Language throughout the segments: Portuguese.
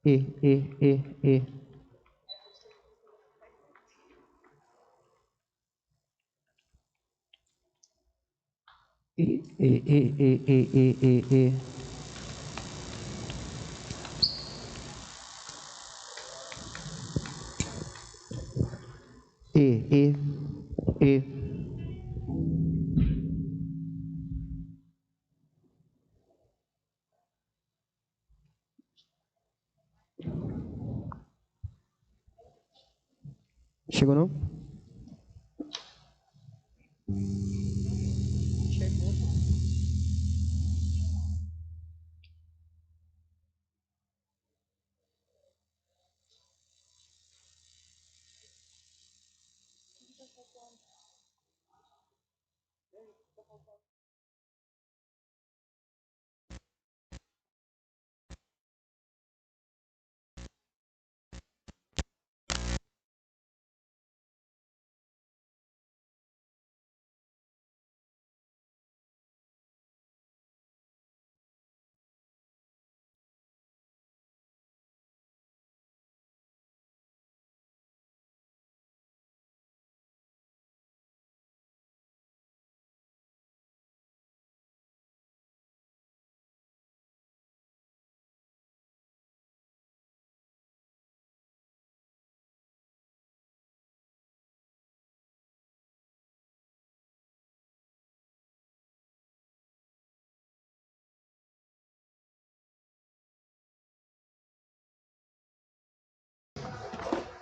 E. Chegou não? Chegou.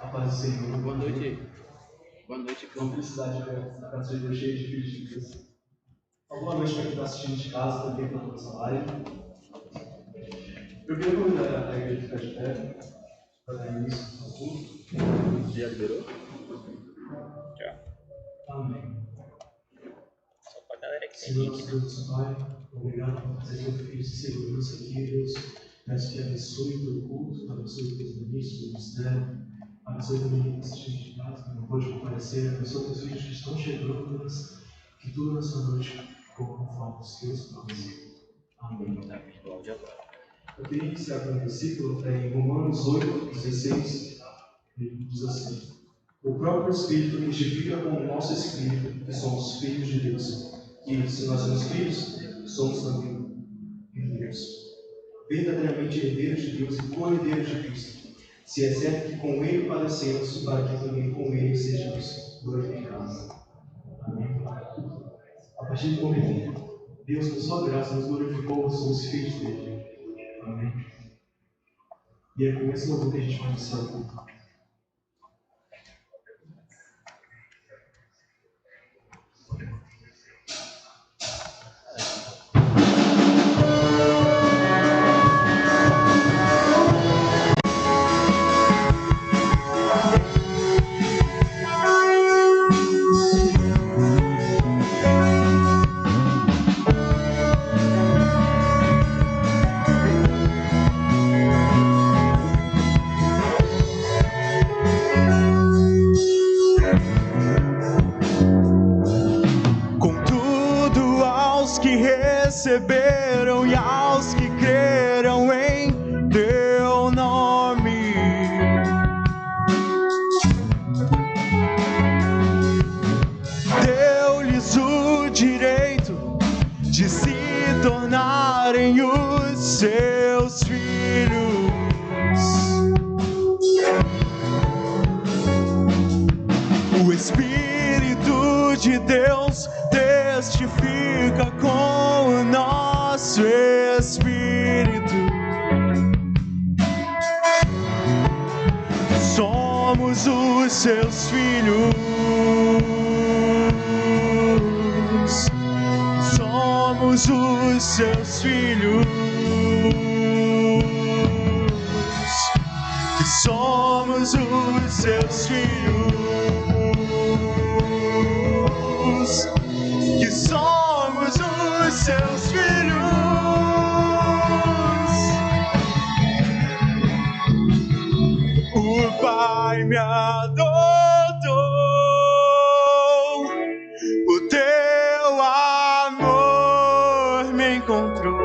A paz do Senhor. Boa noite. Boa noite, Uma felicidade a casa seja cheia de filhos de Deus. Uma boa noite para quem está assistindo de casa, também para toda essa live. Eu queria convidar a igreja a ficar de pé para dar início ao culto. Já liberou? Já. Amém. Só para a galera que tem Senhor, link, nosso Deus, Pai, obrigado por trazer teu filho de segurança aqui, Deus. Peço que abençoe o teu culto, abençoe os teus ministros, o ministério. Abençoe também quem está assistindo de casa, que não pode comparecer. Abençoe os filhos que estão chegando, Deus. Que tudo nessa noite corra conforme os teus planos. Amém. Eu queria iniciar com um versículo em Romanos 8, 16. Ele diz assim: o próprio Espírito testifica com o nosso Espírito que somos filhos de Deus. E se nós somos filhos, somos também herdeiros. Verdadeiramente herdeiros de Deus e co-herdeiros de Cristo. Se é certo que com Ele padecemos, para que também com Ele sejamos glorificados. Amém. A partir do momento, Deus, com sua graça, nos glorificou, somos filhos dele. Amém. E é com esse louvor que a gente vai iniciar o culto. Receberam e aos que creram em teu nome, deu-lhes o direito de se tornarem os seus filhos. O Espírito de Deus testifica com o nosso espírito. Somos os seus filhos. Somos os seus filhos. Somos os seus filhos. Que somos os seus filhos. O Pai me adotou, o teu amor me encontrou.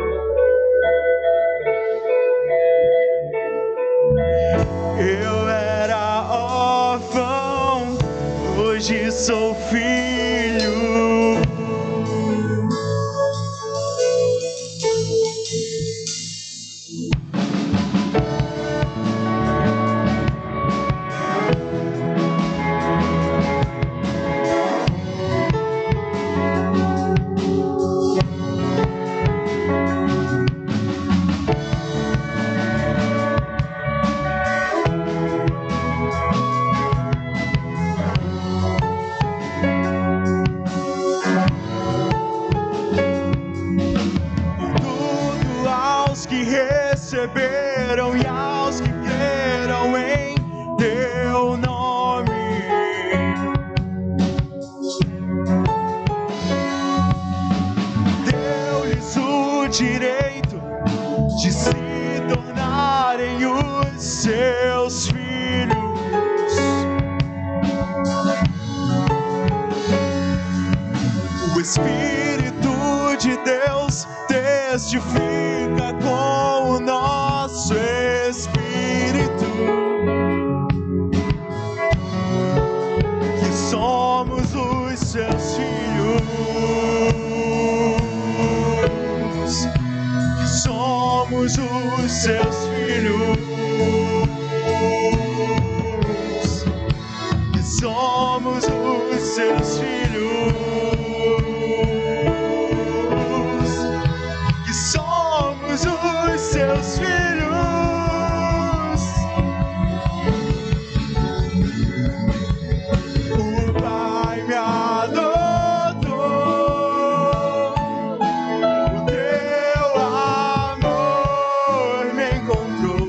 sou filho. Receberam e aos que creram em teu nome. Deu-lhes o direito de se tornarem os seus filhos. O Espírito de Deus testifica com o nosso espírito que somos os seus filhos, que somos os seus filhos, que somos os seus filhos. Somos os seus filhos. O Pai me adotou, o teu amor me encontrou.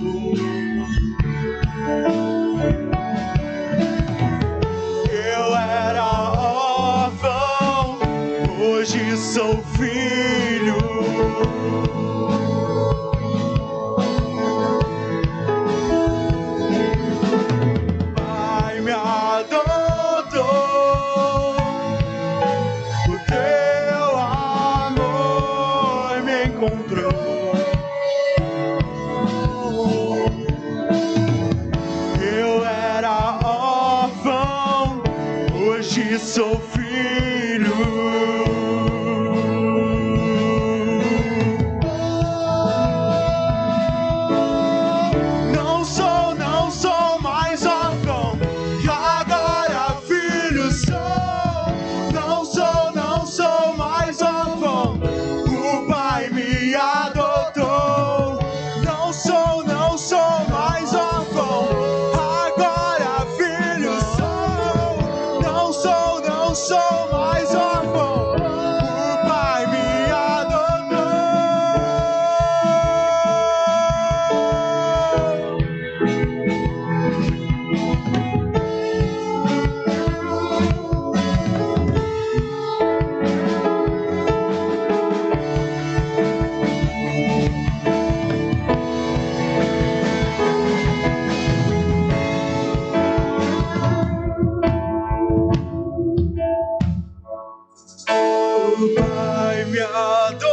Eu era órfão, hoje sou filho. Eu era órfão, hoje sou filho. Não sou mais órfão, e agora filho sou. Não sou mais órfão, o Pai me adotou. Não sou mais órfão, agora filho sou. Não sou mais órfão, o Pai me adotou. O Pai me adotou,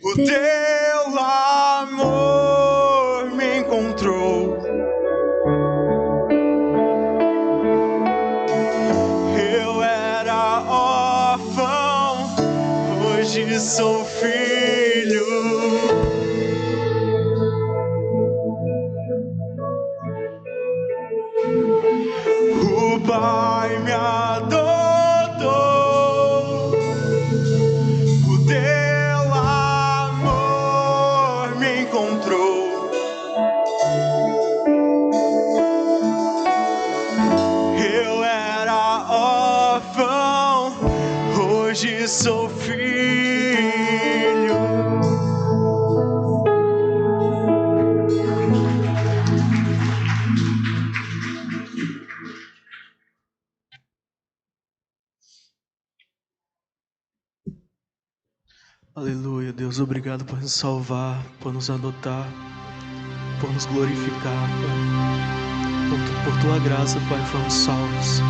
o teu amor me encontrou. Eu era órfão, hoje sou filho. O Pai me adotou, o teu amor me encontrou. Eu era órfão, hoje sou filho. Aleluia, Deus, obrigado por nos salvar, por nos adotar, por nos glorificar, Pai. Por tua graça, Pai, fomos salvos.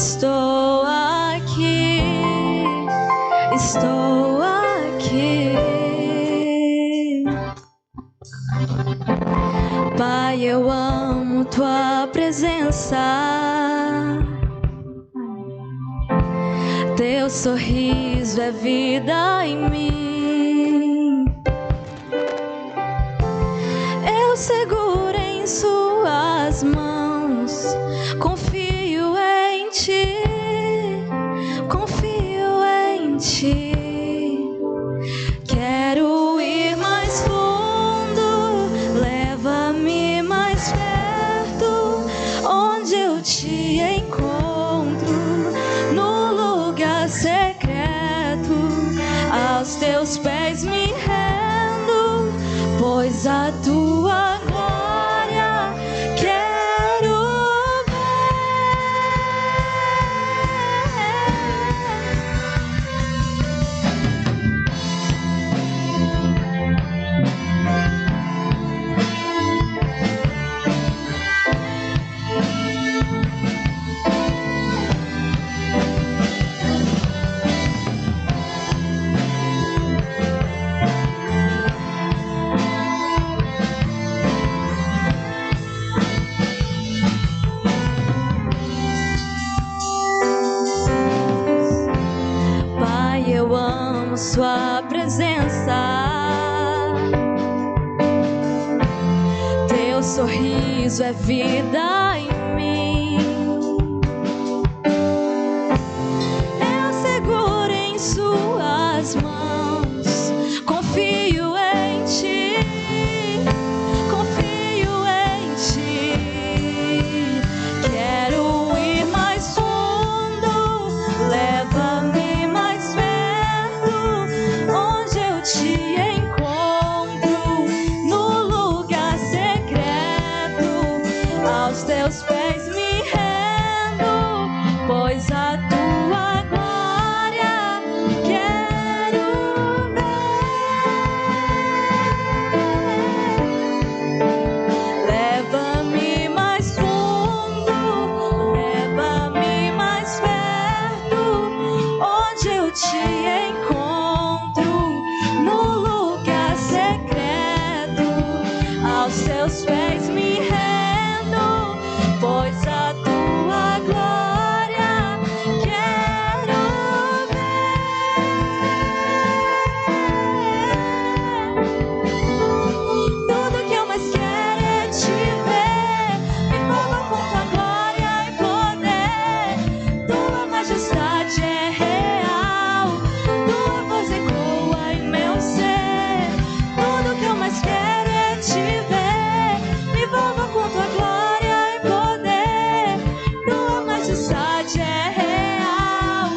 Estou aqui, estou aqui. Pai, eu amo tua presença. Teu sorriso é vida em mim. Eu seguro em suas mãos. Confio em ti. Confio em ti. Quero ir mais fundo. Leva-me mais perto. Onde eu te encontro. No lugar secreto. Aos teus pés me rendo. Pois a tua glória quero Pai, eu amo sua presença. Teu sorriso é vida em mim. Eu seguro em suas mãos. Confio em ti. Confio em ti. Quero ir mais fundo. Leva-me mais perto. Onde eu te encontro. No lugar secreto. Aos teus pés me rendo. Pois a tua glória quero ver. Leva-me mais fundo. Leva-me mais perto. Onde eu te encontro. No lugar secreto. Aos teus pés me rendo. Pois a tua glória quero ver. Tudo que eu mais quero é te ver. Me envolva com tua glória e poder. Tua majestade é real. Tua voz ecoa em meu ser. Tudo que eu mais quero é te ver. Me envolva com tua glória e poder. Tua majestade é real.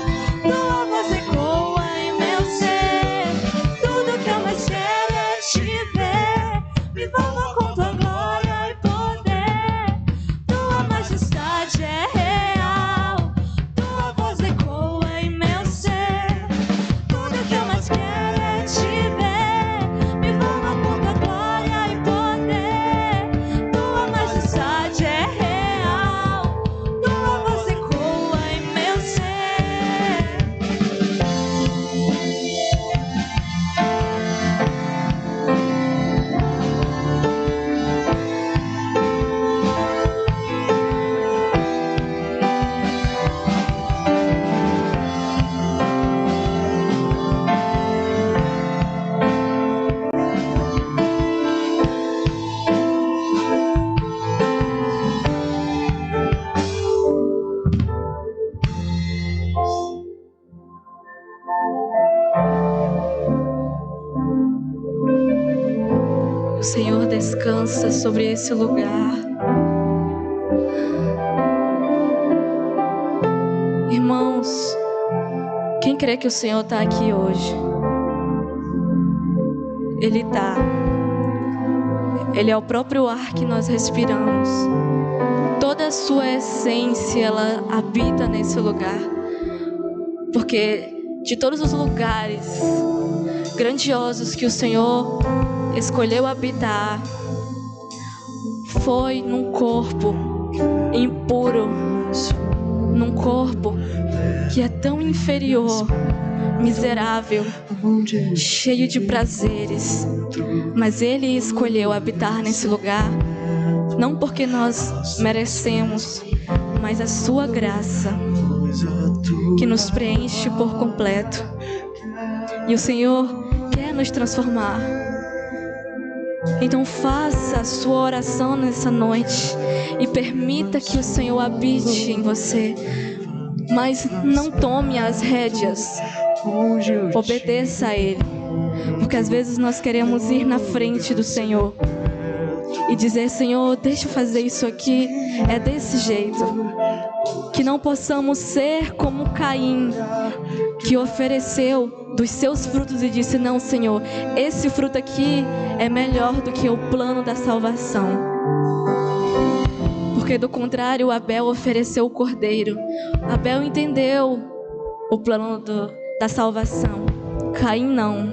Tua voz ecoa em meu ser. Tudo que eu mais quero é te ver. Me envolva com tua glória e poder. Tua majestade é real. Tua voz ecoa em meu ser. Tudo que eu mais quero é te ver. Me envolva com tua glória e poder. Tua majestade é real. Tua voz ecoa em meu ser. O Senhor descansa sobre esse lugar. Irmãos, quem crê que o Senhor está aqui hoje? Ele está. Ele é o próprio ar que nós respiramos. Toda a sua essência, ela habita nesse lugar. Porque de todos os lugares grandiosos que o Senhor escolheu habitar, foi num corpo impuro, num corpo que é tão inferior, miserável, cheio de prazeres. Mas Ele escolheu habitar nesse lugar, não porque nós merecemos, mas a sua graça, que nos preenche por completo. E o Senhor quer nos transformar. Então faça a sua oração nessa noite e permita que o Senhor habite em você. Mas não tome as rédeas. Obedeça a Ele. Porque às vezes nós queremos ir na frente do Senhor e dizer: Senhor, deixa eu fazer isso aqui. É desse jeito. Que não possamos ser como Caim, que ofereceu dos seus frutos e disse: não, Senhor, esse fruto aqui é melhor do que o plano da salvação. Porque do contrário, Abel ofereceu o cordeiro. Abel entendeu o plano da salvação. Caim não.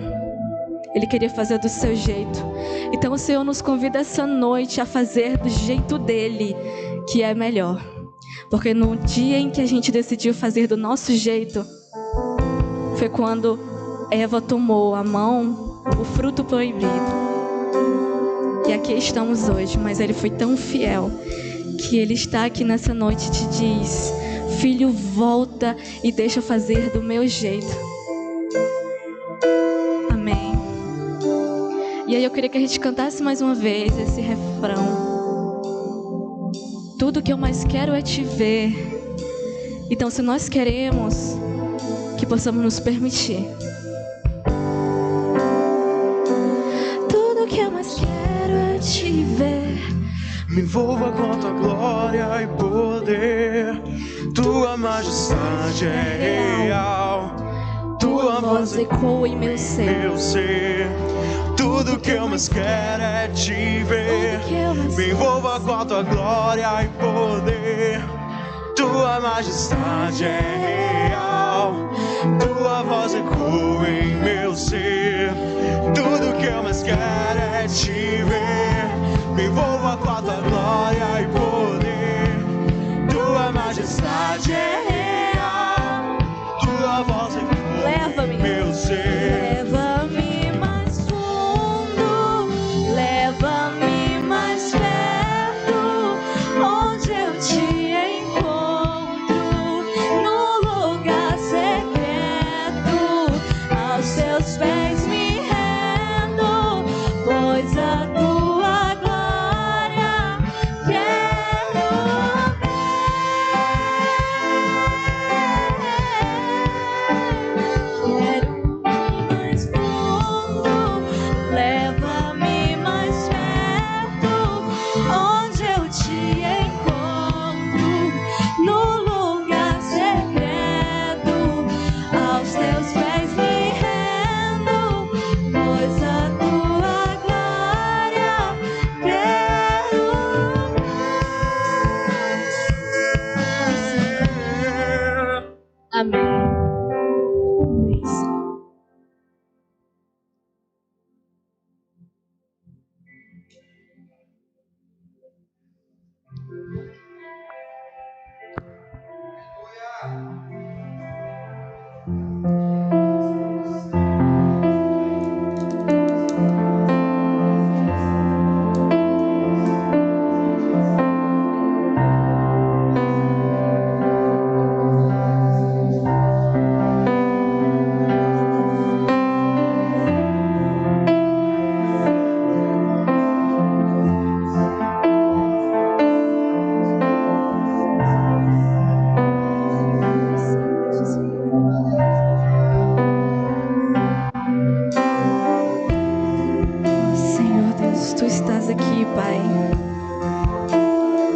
Ele queria fazer do seu jeito. Então o Senhor nos convida essa noite a fazer do jeito dele, que é melhor. Porque no dia em que a gente decidiu fazer do nosso jeito, foi quando Eva tomou a mão, o fruto proibido. E aqui estamos hoje, mas Ele foi tão fiel que Ele está aqui nessa noite e te diz: filho, volta e deixa eu fazer do meu jeito. Amém. E aí eu queria que a gente cantasse mais uma vez esse refrão. Tudo que eu mais quero é te ver. Então, se nós queremos, que possamos nos permitir. Tudo que eu mais quero é te ver. Me envolva com tua glória e poder. Tua majestade é real. Tua voz ecoa em meu ser. Tudo que eu mais quero é te ver. Me envolva com a tua glória e poder. Tua majestade é real. Tua voz ecoa em meu ser. Tudo que eu mais quero é te ver. Me envolva com a tua glória e poder. Tua majestade é real. Tua voz ecoa em meu ser. Leva-me mais fundo, leva-me mais perto, onde eu te encontro, no lugar secreto, aos teus pés me rendo, pois a tua glória quero ver.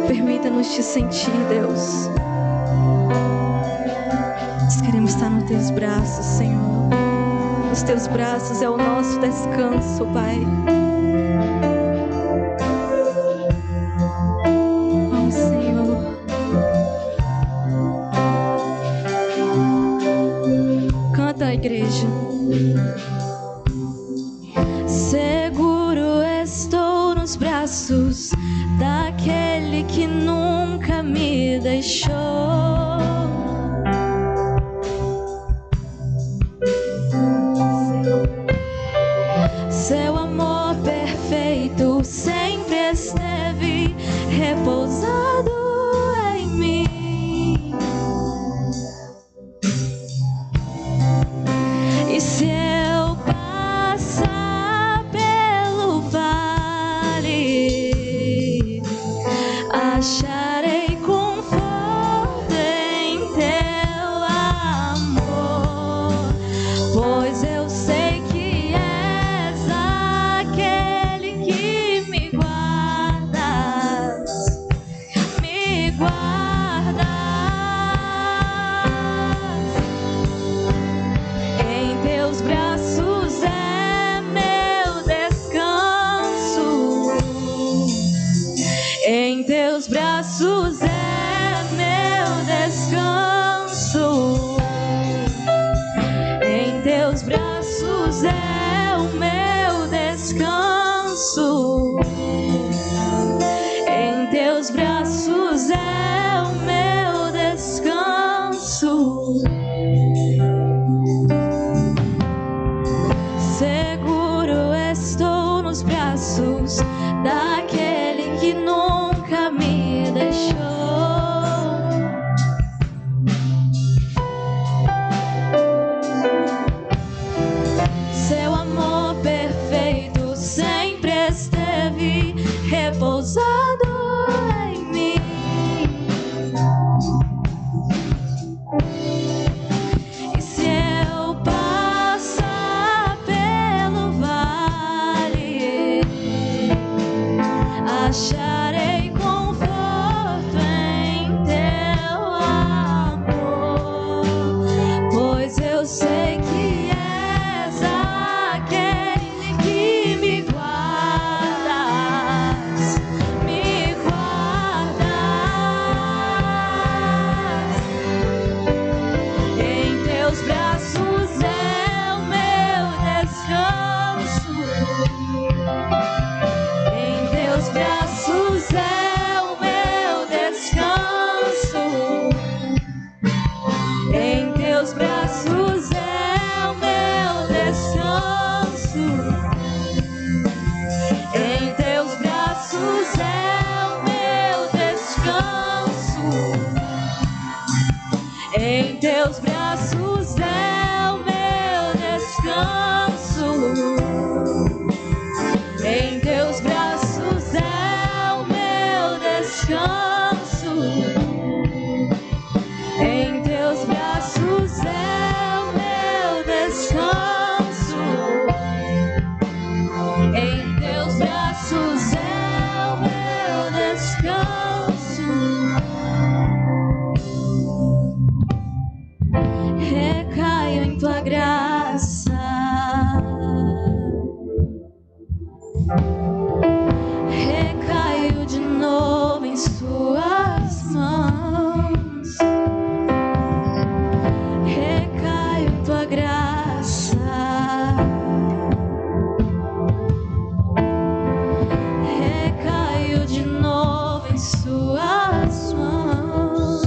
Permita-nos te sentir, Deus. Nós queremos estar nos teus braços, Senhor. Os teus braços é o nosso descanso, Pai. Oh, Senhor. Canta, igreja. Seguro estou nos braços daquele que nunca me deixou. teus braços é o meu descanso. Em teus braços é o meu descanso. Seguro estou nos braços daquele que nunca me deixou. Seu amor perfeito sempre esteve repousado em mim. E se eu passar pelo vale, acharei conforto em teu amor, pois eu sei que és aquele que me guardas, me guardas. Em teus braços é o meu descanso. Em teus braços é o meu descanso. Em teus braços é o meu descanso. Em teus braços é o meu descanso. Em teus braços é o meu descanso. Em teus braços é o meu descanso. Em teus braços é o meu descanso. Em teus braços é o meu descanso. Recaio em tua graça. Recaio de novo em suas mãos. Recaio em tua graça. Recaio de novo em suas mãos.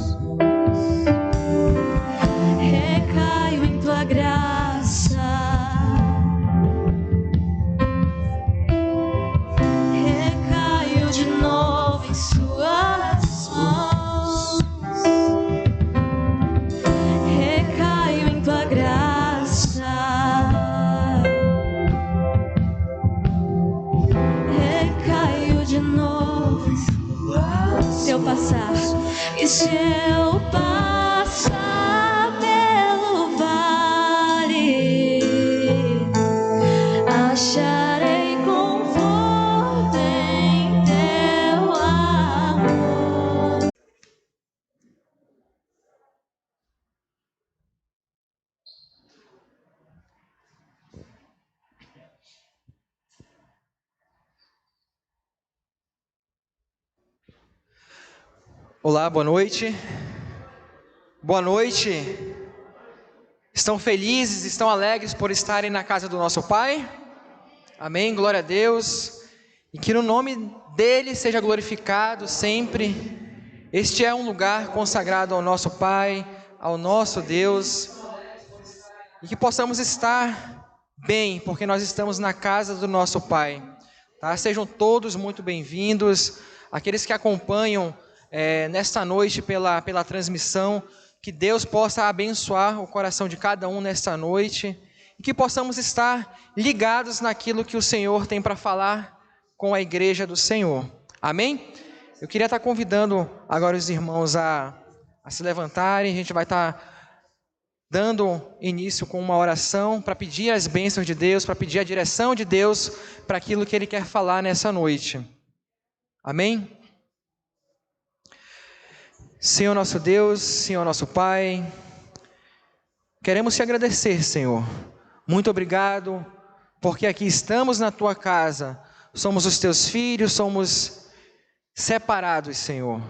Recaio em tua graça. Recaio de novo em suas mãos. Recaio em tua graça. Recaio de novo em suas. Se eu passar, e se eu passar pelo vale, acharei conforto em teu amor. Olá, boa noite. Boa noite. Estão felizes, estão alegres por estarem na casa do nosso Pai? Amém, glória a Deus. E que no nome dele seja glorificado sempre. Este é um lugar consagrado ao nosso Pai, ao nosso Deus. E que possamos estar bem, porque nós estamos na casa do nosso Pai. Tá? Sejam todos muito bem-vindos. Aqueles que acompanham nesta noite pela transmissão, que Deus possa abençoar o coração de cada um nesta noite e que possamos estar ligados naquilo que o Senhor tem para falar com a igreja do Senhor. Amém? Eu queria estar convidando agora os irmãos a se levantarem. A gente vai estar dando início com uma oração para pedir as bênçãos de Deus, para pedir a direção de Deus para aquilo que Ele quer falar nessa noite. Amém? Senhor nosso Deus, Senhor nosso Pai, queremos te agradecer, Senhor. Muito obrigado, porque aqui estamos na tua casa, somos os teus filhos, somos separados, Senhor.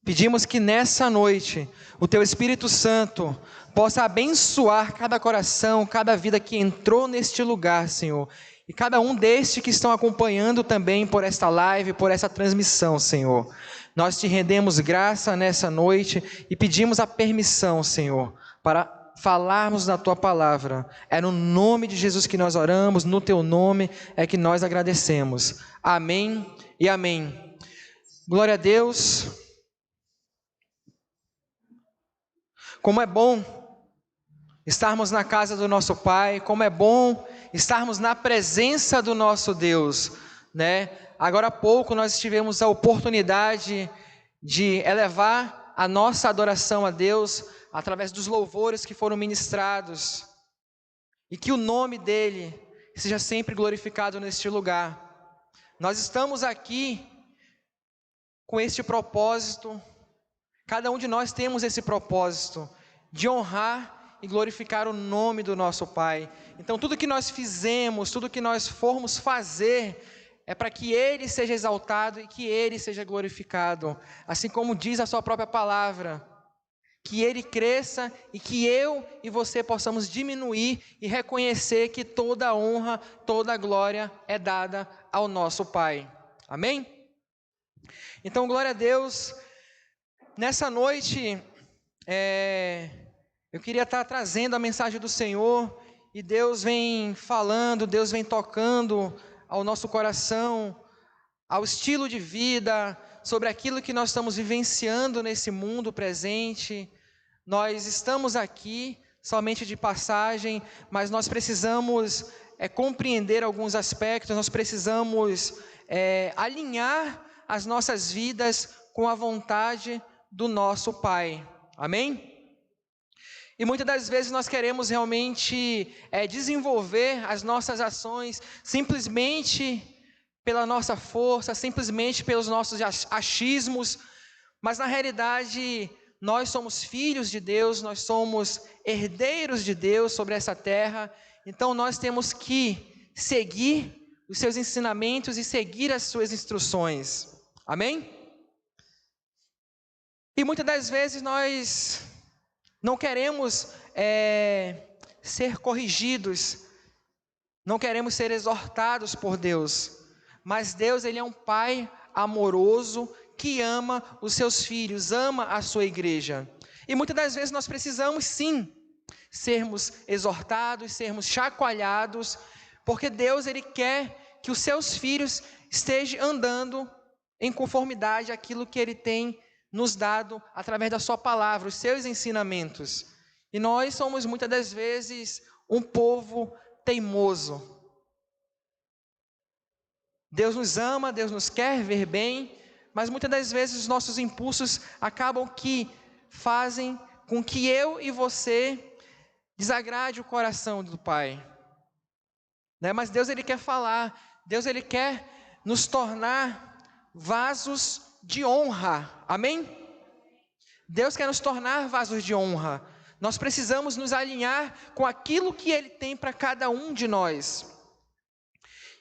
Pedimos que nessa noite o Teu Espírito Santo possa abençoar cada coração, cada vida que entrou neste lugar, Senhor. E cada um destes que estão acompanhando também por esta live, por essa transmissão, Senhor. Nós Te rendemos graça nessa noite e pedimos a permissão, Senhor, para falarmos da Tua palavra. É no nome de Jesus que nós oramos, no Teu nome é que nós agradecemos. Amém e amém. Glória a Deus. Como é bom estarmos na casa do nosso Pai, como é bom estarmos na presença do nosso Deus, né? Agora há pouco nós tivemos a oportunidade de elevar a nossa adoração a Deus através dos louvores que foram ministrados, e que o nome dEle seja sempre glorificado neste lugar. Nós estamos aqui com este propósito, cada um de nós temos esse propósito de honrar e glorificar o nome do nosso Pai. Então tudo que nós fizemos, tudo que nós formos fazer, é para que Ele seja exaltado e que Ele seja glorificado, assim como diz a sua própria palavra, que Ele cresça e que eu e você possamos diminuir e reconhecer que toda a honra, toda a glória é dada ao nosso Pai. Amém? Então, glória a Deus. Nessa noite, eu queria estar trazendo a mensagem do Senhor, e Deus vem falando, Deus vem tocando ao nosso coração, ao estilo de vida, sobre aquilo que nós estamos vivenciando nesse mundo presente. Nós estamos aqui somente de passagem, mas nós precisamos compreender alguns aspectos, nós precisamos alinhar as nossas vidas com a vontade do nosso Pai. Amém? E muitas das vezes nós queremos realmente desenvolver as nossas ações simplesmente pela nossa força, simplesmente pelos nossos achismos, mas na realidade nós somos filhos de Deus, nós somos herdeiros de Deus sobre essa terra, então nós temos que seguir os seus ensinamentos e seguir as suas instruções. Amém? E muitas das vezes nós não queremos ser corrigidos, não queremos ser exortados por Deus, mas Deus, Ele é um Pai amoroso, que ama os seus filhos, ama a sua igreja. E muitas das vezes nós precisamos sim, sermos exortados, sermos chacoalhados, porque Deus, Ele quer que os seus filhos estejam andando em conformidade àquilo que Ele tem nos dado através da sua palavra, os seus ensinamentos. E nós somos muitas das vezes um povo teimoso. Deus nos ama, Deus nos quer ver bem, mas muitas das vezes os nossos impulsos acabam que fazem com que eu e você desagrade o coração do Pai. Né? Mas Deus, Ele quer falar, Deus, Ele quer nos tornar vasos de honra. Amém? Deus quer nos tornar vasos de honra. Nós precisamos nos alinhar com aquilo que Ele tem para cada um de nós.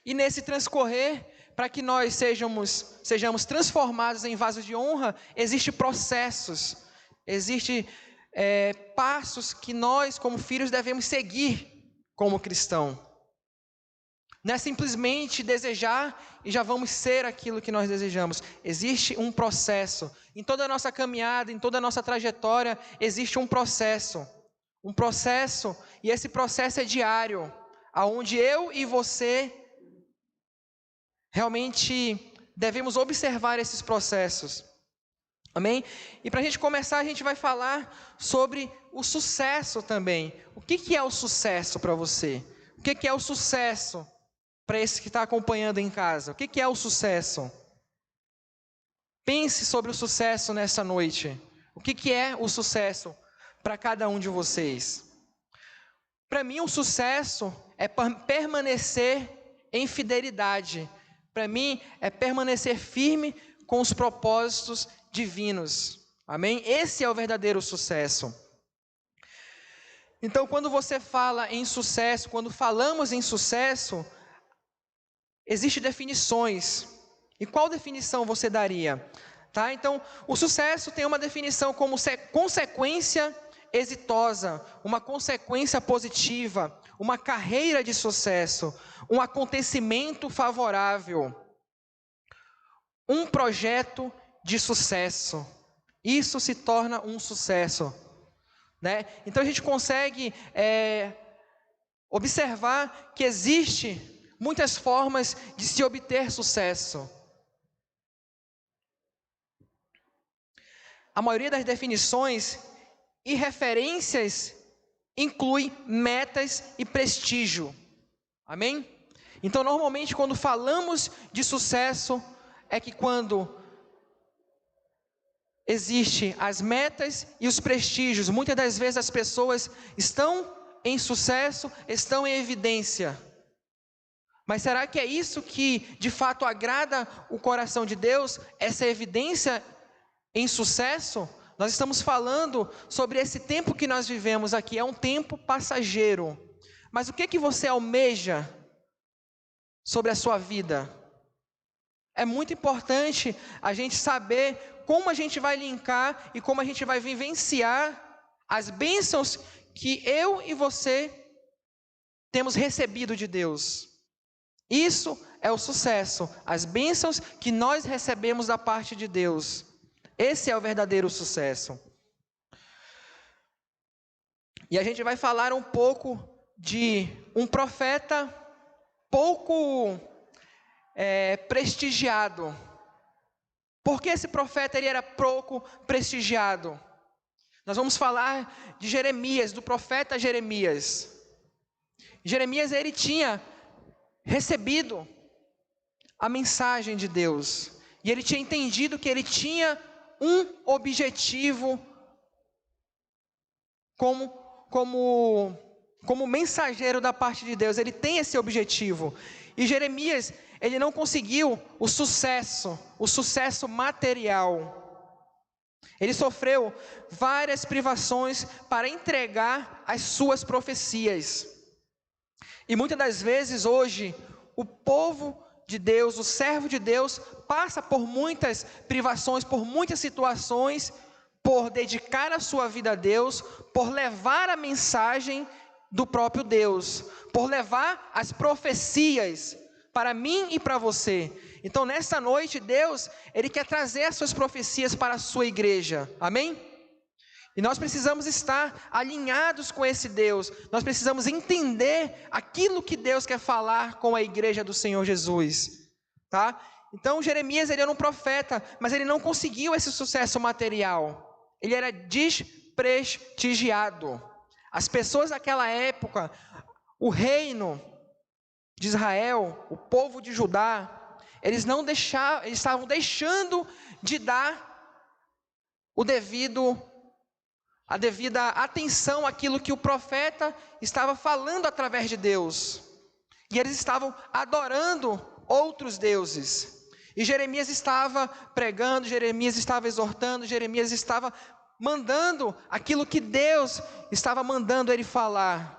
E nesse transcorrer, para que nós sejamos transformados em vasos de honra, existem processos, existem passos que nós, como filhos, devemos seguir como cristão. Não é simplesmente desejar e já vamos ser aquilo que nós desejamos. Existe um processo. Em toda a nossa caminhada, em toda a nossa trajetória, existe um processo. Um processo, e esse processo é diário, aonde eu e você realmente devemos observar esses processos. Amém? E para a gente começar, a gente vai falar sobre o sucesso também. O que é o sucesso para você? O que é o sucesso para esse que está acompanhando em casa? O que é o sucesso? Pense sobre o sucesso nessa noite. O que é o sucesso para cada um de vocês? Para mim, o sucesso é permanecer em fidelidade. Para mim, é permanecer firme com os propósitos divinos. Amém? Esse é o verdadeiro sucesso. Então, quando você fala em sucesso, quando falamos em sucesso, existem definições. E qual definição você daria? Tá? Então, o sucesso tem uma definição como consequência exitosa, uma consequência positiva, uma carreira de sucesso, um acontecimento favorável, um projeto de sucesso. Isso se torna um sucesso, né? Então a gente consegue observar que existe muitas formas de se obter sucesso. A maioria das definições e referências inclui metas e prestígio. Amém? Então, normalmente, quando falamos de sucesso, é que quando existe as metas e os prestígios, muitas das vezes as pessoas estão em sucesso, estão em evidência. Mas será que é isso que de fato agrada o coração de Deus? Essa evidência em sucesso? Nós estamos falando sobre esse tempo que nós vivemos aqui, é um tempo passageiro. Mas o que você almeja sobre a sua vida? É muito importante a gente saber como a gente vai linkar e como a gente vai vivenciar as bênçãos que eu e você temos recebido de Deus. Isso é o sucesso, as bênçãos que nós recebemos da parte de Deus. Esse é o verdadeiro sucesso. E a gente vai falar um pouco de um profeta pouco prestigiado. Por que esse profeta ele era pouco prestigiado? Nós vamos falar de Jeremias, do profeta Jeremias. Jeremias ele tinha recebido a mensagem de Deus. E ele tinha entendido que ele tinha um objetivo como mensageiro da parte de Deus. Ele tem esse objetivo. E Jeremias, ele não conseguiu o sucesso material. Ele sofreu várias privações para entregar as suas profecias. E muitas das vezes hoje, o povo de Deus, o servo de Deus, passa por muitas privações, por muitas situações, por dedicar a sua vida a Deus, por levar a mensagem do próprio Deus, por levar as profecias para mim e para você. Então nessa noite Deus, Ele quer trazer as suas profecias para a sua igreja, amém? E nós precisamos estar alinhados com esse Deus, nós precisamos entender aquilo que Deus quer falar com a igreja do Senhor Jesus, tá? Então Jeremias ele era um profeta, mas ele não conseguiu esse sucesso material, ele era desprestigiado. As pessoas daquela época, o reino de Israel, o povo de Judá, eles estavam deixando de dar a devida atenção àquilo que o profeta estava falando através de Deus. E eles estavam adorando outros deuses. E Jeremias estava pregando, Jeremias estava exortando, Jeremias estava mandando aquilo que Deus estava mandando ele falar.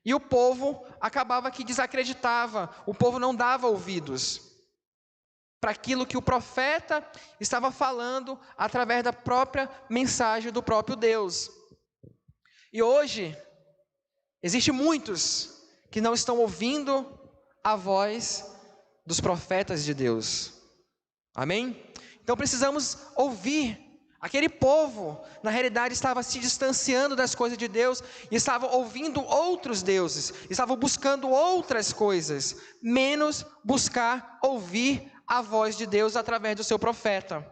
E o povo acabava que desacreditava, o povo não dava ouvidos para aquilo que o profeta estava falando através da própria mensagem do próprio Deus. E hoje, existem muitos que não estão ouvindo a voz dos profetas de Deus. Amém? Então precisamos ouvir. Aquele povo, na realidade, estava se distanciando das coisas de Deus e estava ouvindo outros deuses, estavam buscando outras coisas, menos buscar ouvir a voz de Deus através do seu profeta.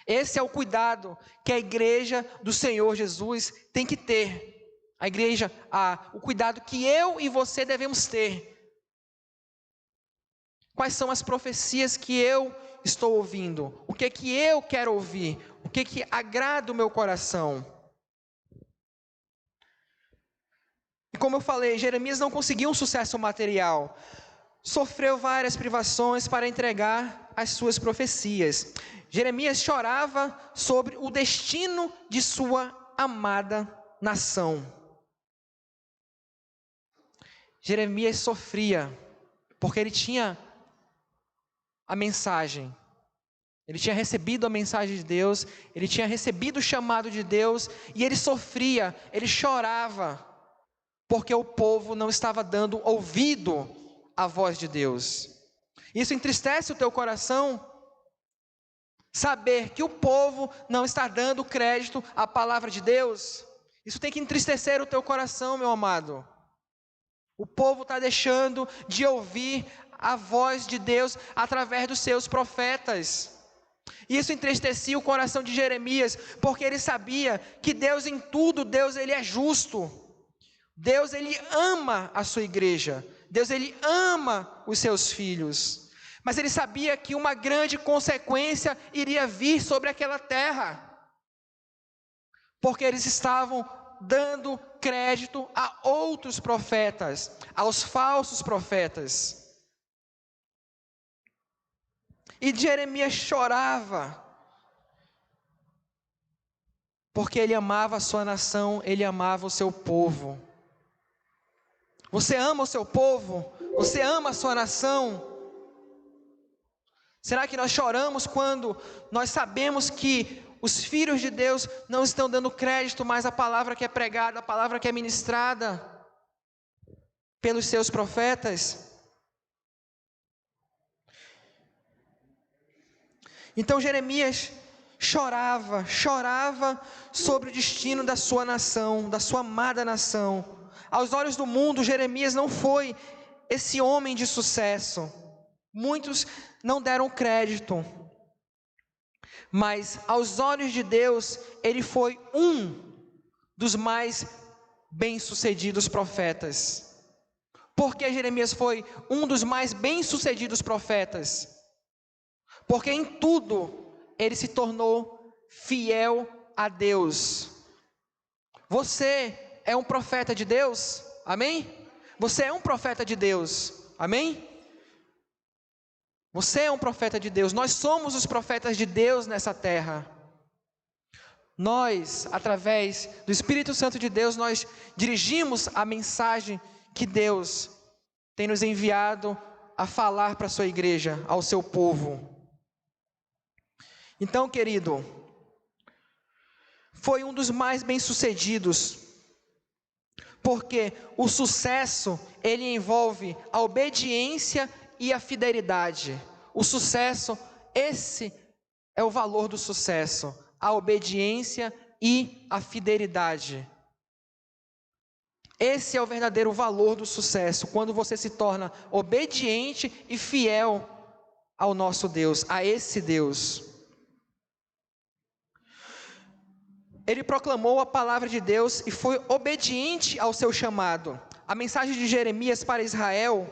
Esse é o cuidado que a igreja do Senhor Jesus tem que ter. A igreja, o cuidado que eu e você devemos ter. Quais são as profecias que eu estou ouvindo? O que é que eu quero ouvir? O que é que agrada o meu coração? E como eu falei, Jeremias não conseguiu um sucesso material. Sofreu várias privações para entregar as suas profecias. Jeremias chorava sobre o destino de sua amada nação. Jeremias sofria porque ele tinha a mensagem. Ele tinha recebido a mensagem de Deus, ele tinha recebido o chamado de Deus, e ele sofria, ele chorava, porque o povo não estava dando ouvido à voz de Deus. Isso entristece o teu coração? Saber que o povo não está dando crédito à palavra de Deus? Isso tem que entristecer o teu coração, meu amado. O povo está deixando de ouvir a voz de Deus através dos seus profetas. Isso entristecia o coração de Jeremias, porque ele sabia que Deus em tudo, Deus ele é justo. Deus ele ama a sua igreja. Deus ele ama os seus filhos. Mas ele sabia que uma grande consequência iria vir sobre aquela terra. Porque eles estavam dando crédito a outros profetas, aos falsos profetas. E Jeremias chorava, porque ele amava a sua nação, ele amava o seu povo. Você ama o seu povo? Você ama a sua nação? Será que nós choramos quando nós sabemos que os filhos de Deus não estão dando crédito mais à palavra que é pregada, à palavra que é ministrada pelos seus profetas? Então Jeremias chorava sobre o destino da sua nação, da sua amada nação. Aos olhos do mundo, Jeremias não foi esse homem de sucesso. Muitos não deram crédito. Mas aos olhos de Deus, ele foi um dos mais bem-sucedidos profetas. Por que Jeremias foi um dos mais bem-sucedidos profetas? Porque em tudo ele se tornou fiel a Deus. Você é um profeta de Deus? Amém? Você é um profeta de Deus? Amém? Você é um profeta de Deus. Nós somos os profetas de Deus nessa terra. Nós, através do Espírito Santo de Deus, nós dirigimos a mensagem que Deus tem nos enviado a falar para a sua igreja, ao seu povo. Então, querido, foi um dos mais bem-sucedidos, porque o sucesso, ele envolve a obediência e a fidelidade. O sucesso, esse é o valor do sucesso, a obediência e a fidelidade. Esse é o verdadeiro valor do sucesso, quando você se torna obediente e fiel ao nosso Deus, a esse Deus. Ele proclamou a palavra de Deus e foi obediente ao seu chamado. A mensagem de Jeremias para Israel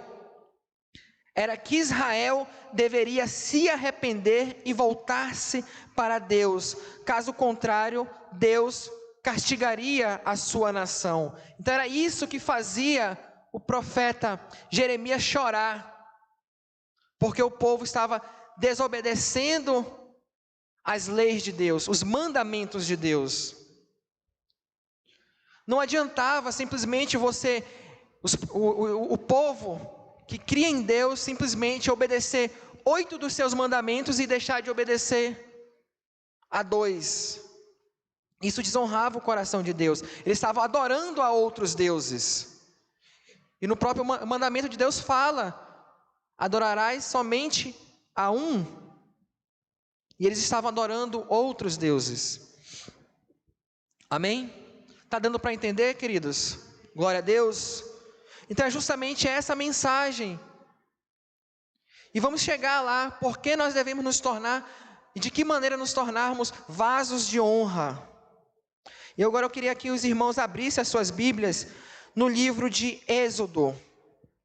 era que Israel deveria se arrepender e voltar-se para Deus. Caso contrário, Deus castigaria a sua nação. Então era isso que fazia o profeta Jeremias chorar, porque o povo estava desobedecendo as leis de Deus, os mandamentos de Deus. Não adiantava simplesmente o povo que cria em Deus, simplesmente obedecer 8 dos seus mandamentos e deixar de obedecer a 2. Isso desonrava o coração de Deus. Eles estavam adorando a outros deuses. E no próprio mandamento de Deus fala: adorarás somente a um. E eles estavam adorando outros deuses. Amém? Está dando para entender, queridos? Glória a Deus. Então é justamente essa mensagem. E vamos chegar lá, porque nós devemos nos tornar, e de que maneira nos tornarmos vasos de honra. E agora eu queria que os irmãos abrissem as suas Bíblias no livro de Êxodo.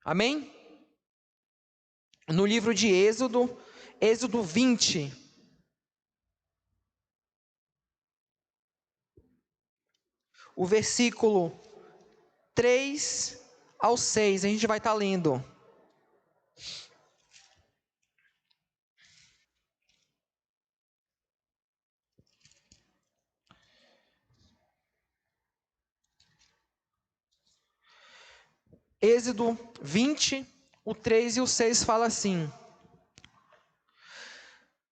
Amém? No livro de Êxodo, Êxodo 20. O versículo 3 ao 6, a gente vai estar lendo. Êxodo 20, o 3 e o 6 fala assim: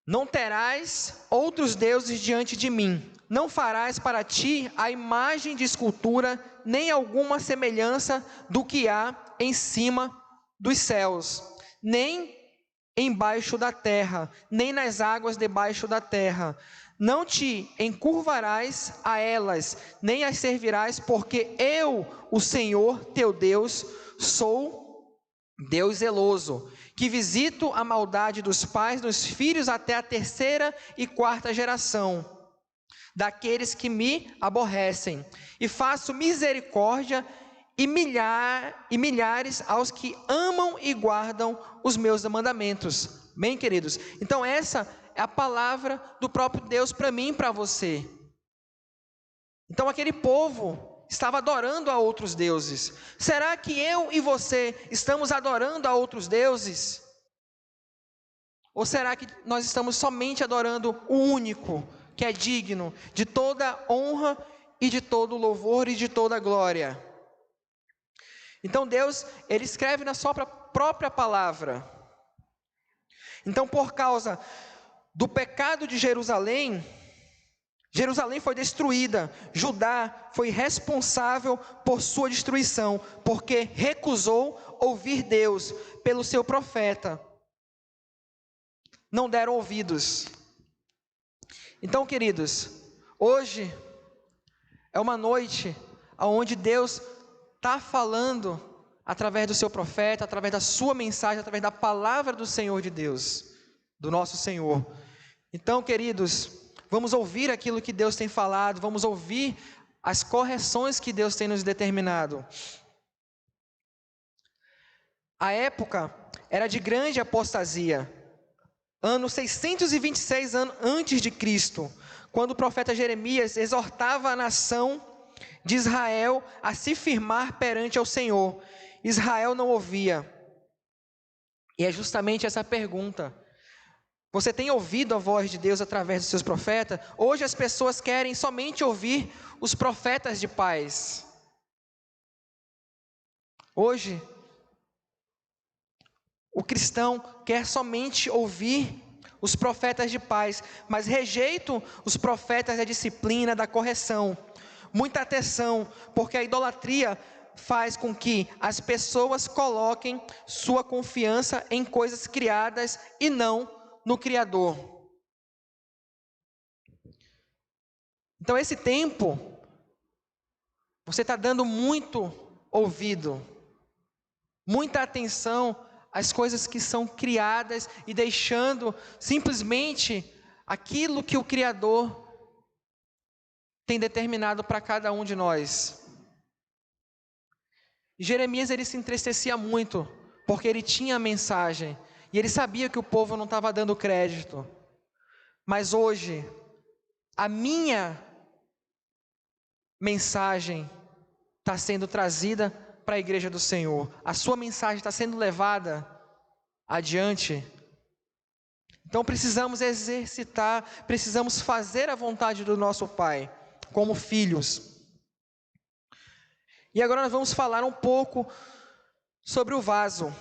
Não terás outros deuses diante de mim. Não farás para ti a imagem de escultura, nem alguma semelhança do que há em cima dos céus, nem embaixo da terra, nem nas águas debaixo da terra. Não te encurvarás a elas, nem as servirás, porque eu, o Senhor teu Deus, sou Deus zeloso, que visito a maldade dos pais nos filhos até a 3ª e 4ª geração, daqueles que me aborrecem, e faço misericórdia e milhares aos que amam e guardam os meus mandamentos. Bem, queridos? Então essa é a palavra do próprio Deus para mim e para você. Então aquele povo estava adorando a outros deuses. Será que eu e você estamos adorando a outros deuses? Ou será que nós estamos somente adorando o único, que é digno de toda honra e de todo louvor e de toda glória? Então Deus, Ele escreve na sua própria palavra. Então, por causa do pecado de Jerusalém, Jerusalém foi destruída. Judá foi responsável por sua destruição, porque recusou ouvir Deus pelo seu profeta. Não deram ouvidos. Então, queridos, hoje é uma noite onde Deus está falando através do seu profeta, através da sua mensagem, através da palavra do Senhor de Deus, do nosso Senhor. Então, queridos, vamos ouvir aquilo que Deus tem falado, vamos ouvir as correções que Deus tem nos determinado. A época era de grande apostasia, ano 626 antes de Cristo, quando o profeta Jeremias exortava a nação de Israel a se firmar perante ao Senhor. Israel não ouvia. E é justamente essa pergunta: você tem ouvido a voz de Deus através dos seus profetas? Hoje as pessoas querem somente ouvir os profetas de paz. Hoje o cristão quer somente ouvir os profetas de paz, mas rejeitam os profetas da disciplina, da correção. Muita atenção, porque a idolatria faz com que as pessoas coloquem sua confiança em coisas criadas e não no Criador. Então esse tempo, você está dando muito ouvido, muita atenção às coisas que são criadas e deixando simplesmente aquilo que o Criador tem determinado para cada um de nós. Jeremias, ele se entristecia muito, porque ele tinha a mensagem, e ele sabia que o povo não estava dando crédito. Mas hoje, a minha mensagem está sendo trazida para a igreja do Senhor. A sua mensagem está sendo levada adiante. Então precisamos exercitar, precisamos fazer a vontade do nosso Pai, como filhos. E agora nós vamos falar um pouco sobre o vaso.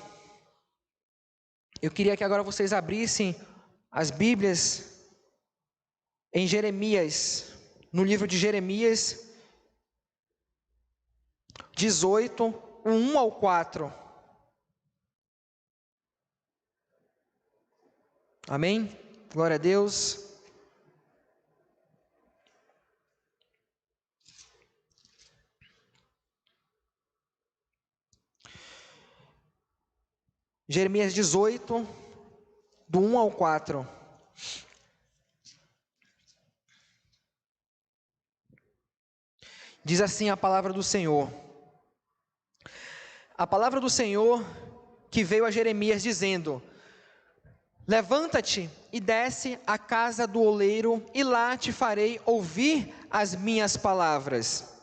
Eu queria que agora vocês abrissem as Bíblias em Jeremias, no livro de Jeremias 18, 1 ao 4. Amém? Glória a Deus. Jeremias 18, do 1 ao 4. Diz assim a palavra do Senhor. A palavra do Senhor que veio a Jeremias dizendo: levanta-te e desce à casa do oleiro, e lá te farei ouvir as minhas palavras.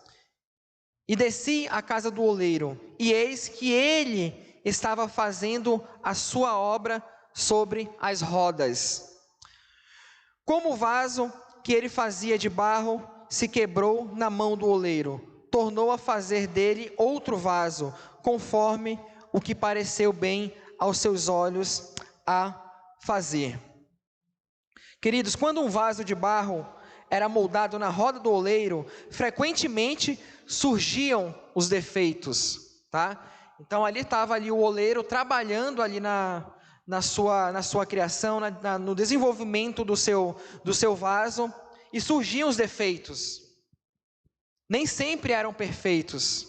E desci à casa do oleiro, e eis que ele estava fazendo a sua obra sobre as rodas. Como o vaso que ele fazia de barro se quebrou na mão do oleiro, tornou a fazer dele outro vaso, conforme o que pareceu bem aos seus olhos a fazer. Queridos, quando um vaso de barro era moldado na roda do oleiro, frequentemente surgiam os defeitos, tá? Então ali estava ali o oleiro trabalhando ali na sua criação, no desenvolvimento do seu vaso, e surgiam os defeitos. Nem sempre eram perfeitos.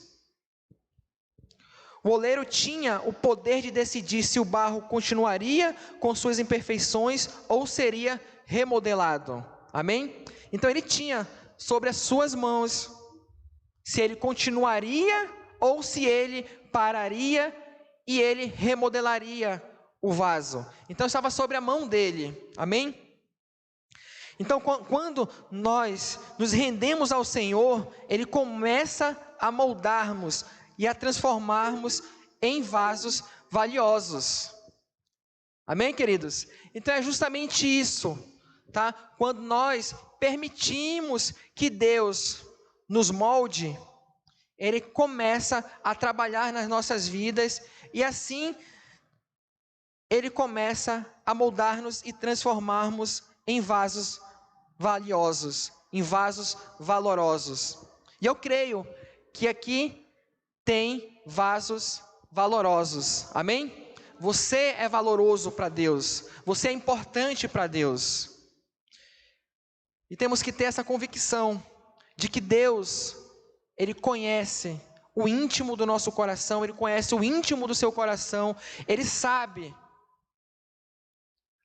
O oleiro tinha o poder de decidir se o barro continuaria com suas imperfeições ou seria remodelado. Amém? Então ele tinha sobre as suas mãos se ele continuaria ou se ele pararia e ele remodelaria o vaso. Então estava sobre a mão dele. Amém? Então quando nós nos rendemos ao Senhor, Ele começa a moldarmos e a transformarmos em vasos valiosos. Amém, queridos? Então é justamente isso, tá? Quando nós permitimos que Deus nos molde, Ele começa a trabalhar nas nossas vidas e assim Ele começa a moldar-nos e transformarmos em vasos valiosos, em vasos valorosos. E eu creio que aqui tem vasos valorosos. Amém? Você é valoroso para Deus. Você é importante para Deus. E temos que ter essa convicção de que Deus, Ele conhece o íntimo do nosso coração, Ele conhece o íntimo do seu coração, Ele sabe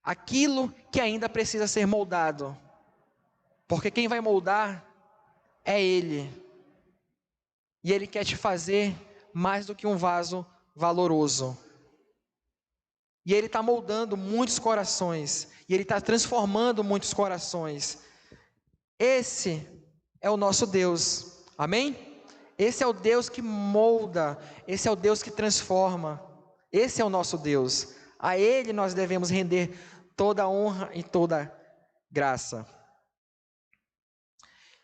aquilo que ainda precisa ser moldado. Porque quem vai moldar é Ele. E Ele quer te fazer mais do que um vaso valoroso. E Ele está moldando muitos corações. E Ele está transformando muitos corações. Esse é o nosso Deus. Amém? Esse é o Deus que molda. Esse é o Deus que transforma. Esse é o nosso Deus. A Ele nós devemos render toda a honra e toda a graça.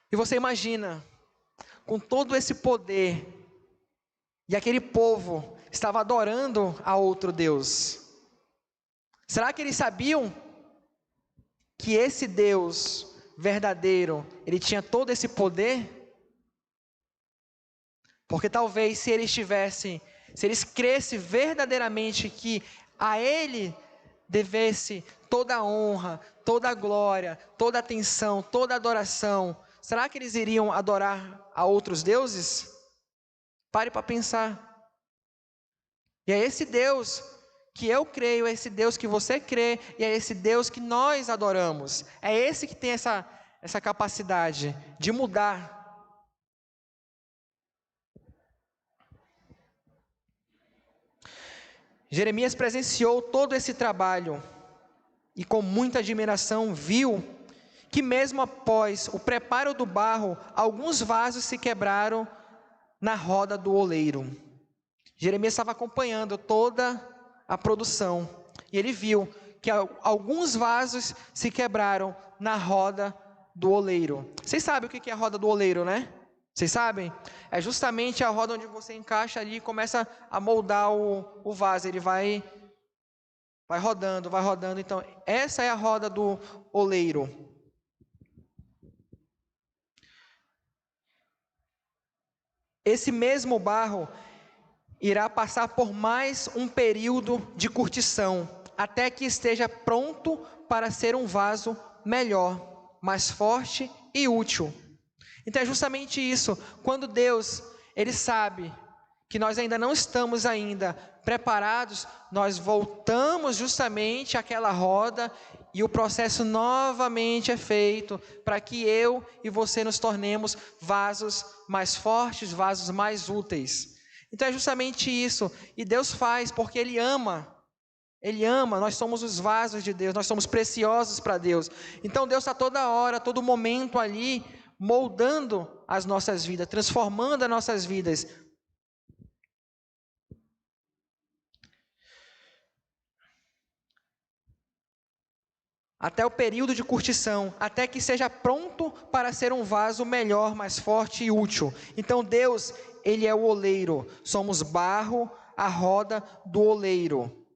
E você imagina, com todo esse poder, e aquele povo estava adorando a outro Deus. Será que eles sabiam que esse Deus verdadeiro, Ele tinha todo esse poder? Porque talvez se eles cressem verdadeiramente que a Ele devesse toda a honra, toda a glória, toda a atenção, toda a adoração, será que eles iriam adorar a outros deuses? Pare para pensar. E é esse Deus que eu creio, é esse Deus que você crê, e é esse Deus que nós adoramos. É esse que tem essa capacidade de mudar. Jeremias presenciou todo esse trabalho e com muita admiração viu que mesmo após o preparo do barro, alguns vasos se quebraram na roda do oleiro. Jeremias estava acompanhando toda a produção e ele viu que alguns vasos se quebraram na roda do oleiro. Vocês sabem o que é a roda do oleiro, né? Vocês sabem? É justamente a roda onde você encaixa ali e começa a moldar o vaso. Ele vai rodando, vai rodando. Então, essa é a roda do oleiro. Esse mesmo barro irá passar por mais um período de curtição, até que esteja pronto para ser um vaso melhor, mais forte e útil. Então é justamente isso, quando Deus, Ele sabe que nós ainda não estamos preparados, nós voltamos justamente àquela roda e o processo novamente é feito para que eu e você nos tornemos vasos mais fortes, vasos mais úteis. Então é justamente isso, e Deus faz porque Ele ama, nós somos os vasos de Deus, nós somos preciosos para Deus. Então Deus está toda hora, todo momento ali, moldando as nossas vidas, transformando as nossas vidas. Até o período de curtição, até que seja pronto para ser um vaso melhor, mais forte e útil. Então Deus, Ele é o oleiro, somos barro, a roda do oleiro.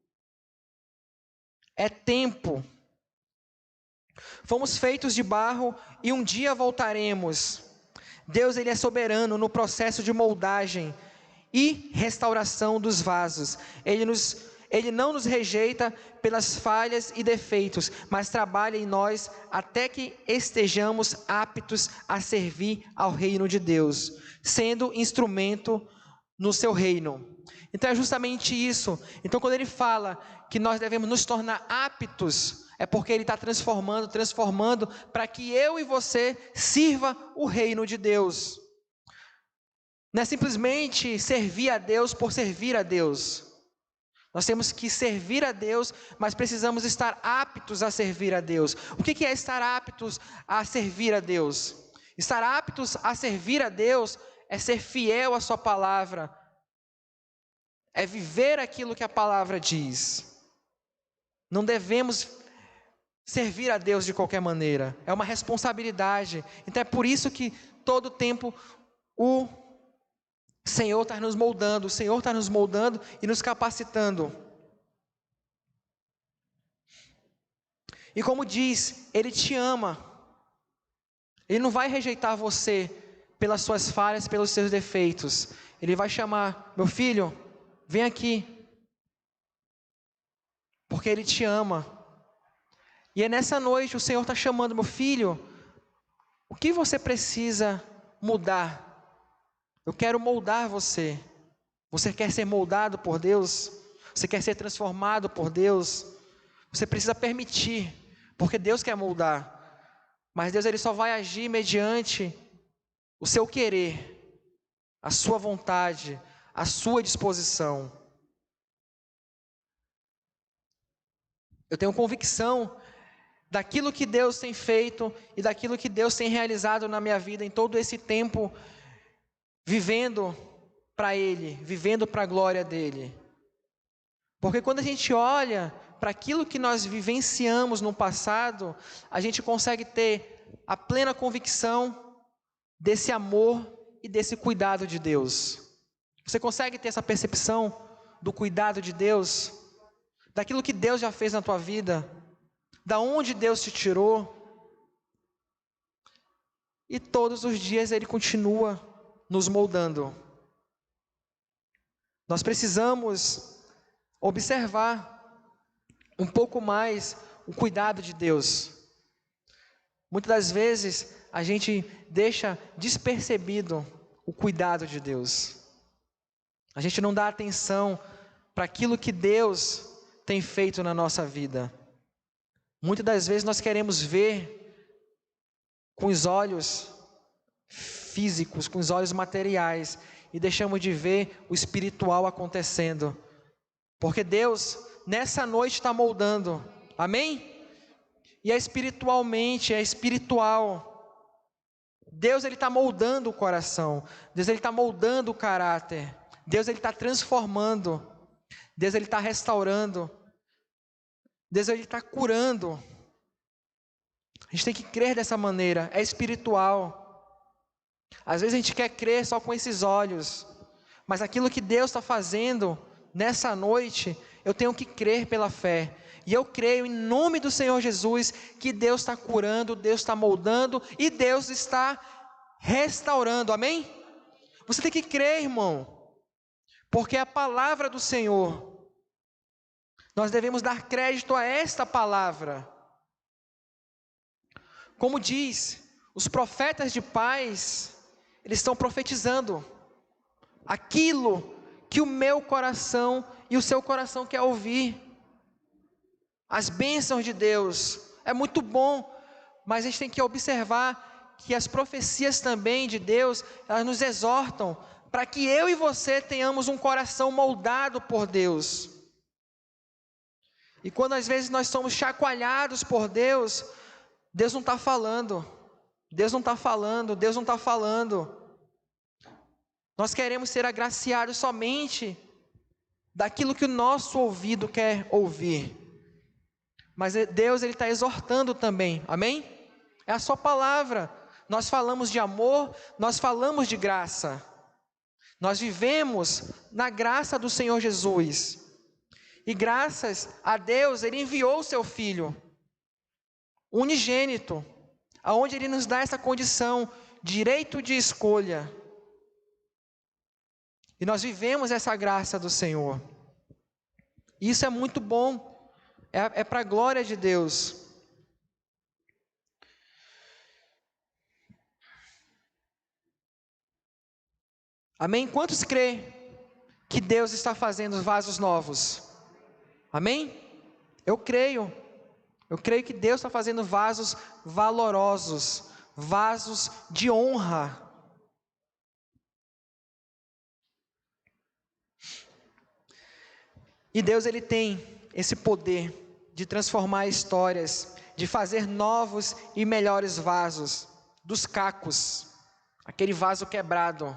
É tempo Fomos feitos de barro e um dia voltaremos. Deus, Ele é soberano no processo de moldagem e restauração dos vasos. Ele não nos rejeita pelas falhas e defeitos, mas trabalha em nós até que estejamos aptos a servir ao reino de Deus, sendo instrumento no seu reino. Então é justamente isso. Então quando ele fala que nós devemos nos tornar aptos, é porque ele está transformando para que eu e você sirva o reino de Deus. Não é simplesmente servir a Deus por servir a Deus. Nós temos que servir a Deus, mas precisamos estar aptos a servir a Deus. O que é estar aptos a servir a Deus? Estar aptos a servir a Deus é ser fiel à sua palavra, é viver aquilo que a palavra diz. Não devemos servir a Deus de qualquer maneira, é uma responsabilidade. Então é por isso que todo tempo o Senhor está nos moldando, o Senhor está nos moldando e nos capacitando. E como diz, Ele te ama. Ele não vai rejeitar você pelas suas falhas, pelos seus defeitos. Ele vai chamar, meu filho, vem aqui. Porque Ele te ama. E é nessa noite o Senhor está chamando, meu filho, o que você precisa mudar? Eu quero moldar você. Você quer ser moldado por Deus? Você quer ser transformado por Deus? Você precisa permitir, porque Deus quer moldar. Mas Deus, Ele só vai agir mediante o seu querer, a sua vontade, a sua disposição. Eu tenho convicção daquilo que Deus tem feito e daquilo que Deus tem realizado na minha vida em todo esse tempo, vivendo para Ele, vivendo para a glória dEle. Porque quando a gente olha para aquilo que nós vivenciamos no passado, a gente consegue ter a plena convicção desse amor e desse cuidado de Deus. Você consegue ter essa percepção do cuidado de Deus, daquilo que Deus já fez na tua vida, da onde Deus te tirou, e todos os dias Ele continua nos moldando. Nós precisamos observar um pouco mais o cuidado de Deus. Muitas das vezes a gente deixa despercebido o cuidado de Deus. A gente não dá atenção para aquilo que Deus tem feito na nossa vida. Muitas das vezes nós queremos ver com os olhos físicos, com os olhos materiais, e deixamos de ver o espiritual acontecendo, porque Deus nessa noite está moldando, amém? E é espiritualmente, é espiritual. Deus, Ele está moldando o coração, Deus, Ele está moldando o caráter, Deus, Ele está transformando, Deus, Ele está restaurando, Deus, Ele está curando. A gente tem que crer dessa maneira, é espiritual. Às vezes a gente quer crer só com esses olhos, mas aquilo que Deus está fazendo nessa noite, eu tenho que crer pela fé. E eu creio em nome do Senhor Jesus que Deus está curando, Deus está moldando e Deus está restaurando, amém? Você tem que crer, irmão, porque é a palavra do Senhor. Nós devemos dar crédito a esta palavra. Como diz, os profetas de paz, eles estão profetizando aquilo que o meu coração e o seu coração quer ouvir. As bênçãos de Deus, é muito bom, mas a gente tem que observar que as profecias também de Deus, elas nos exortam para que eu e você tenhamos um coração moldado por Deus. E quando às vezes nós somos chacoalhados por Deus, Deus não está falando, Deus não está falando, Deus não está falando. Nós queremos ser agraciados somente daquilo que o nosso ouvido quer ouvir. Mas Deus, Ele está exortando também, amém? É a sua palavra. Nós falamos de amor, nós falamos de graça. Nós vivemos na graça do Senhor Jesus. E graças a Deus, Ele enviou o seu Filho. unigênito, aonde Ele nos dá essa condição, direito de escolha. E nós vivemos essa graça do Senhor. Isso é muito bom, é para a glória de Deus. Amém? Quantos creem que Deus está fazendo vasos novos? Amém? Eu creio que Deus está fazendo vasos valorosos, vasos de honra. E Deus, Ele tem esse poder de transformar histórias, de fazer novos e melhores vasos, dos cacos, aquele vaso quebrado,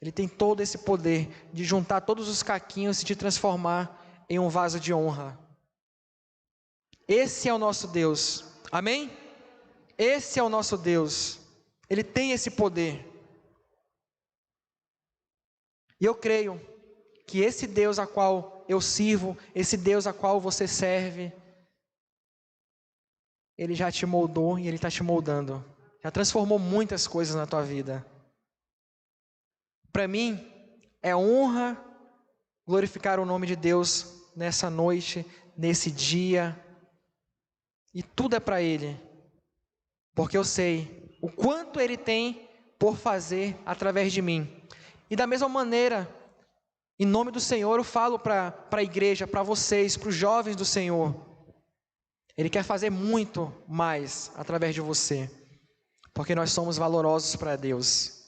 Ele tem todo esse poder de juntar todos os caquinhos e de transformar em um vaso de honra. Esse é o nosso Deus, amém? Esse é o nosso Deus, Ele tem esse poder. E eu creio que esse Deus a qual eu sirvo, esse Deus a qual você serve, Ele já te moldou e Ele está te moldando. Já transformou muitas coisas na tua vida. Para mim, é honra glorificar o nome de Deus nessa noite, nesse dia. E tudo é para Ele. Porque eu sei o quanto Ele tem por fazer através de mim. E da mesma maneira, em nome do Senhor, eu falo para a igreja, para vocês, para os jovens do Senhor. Ele quer fazer muito mais através de você. Porque nós somos valorosos para Deus.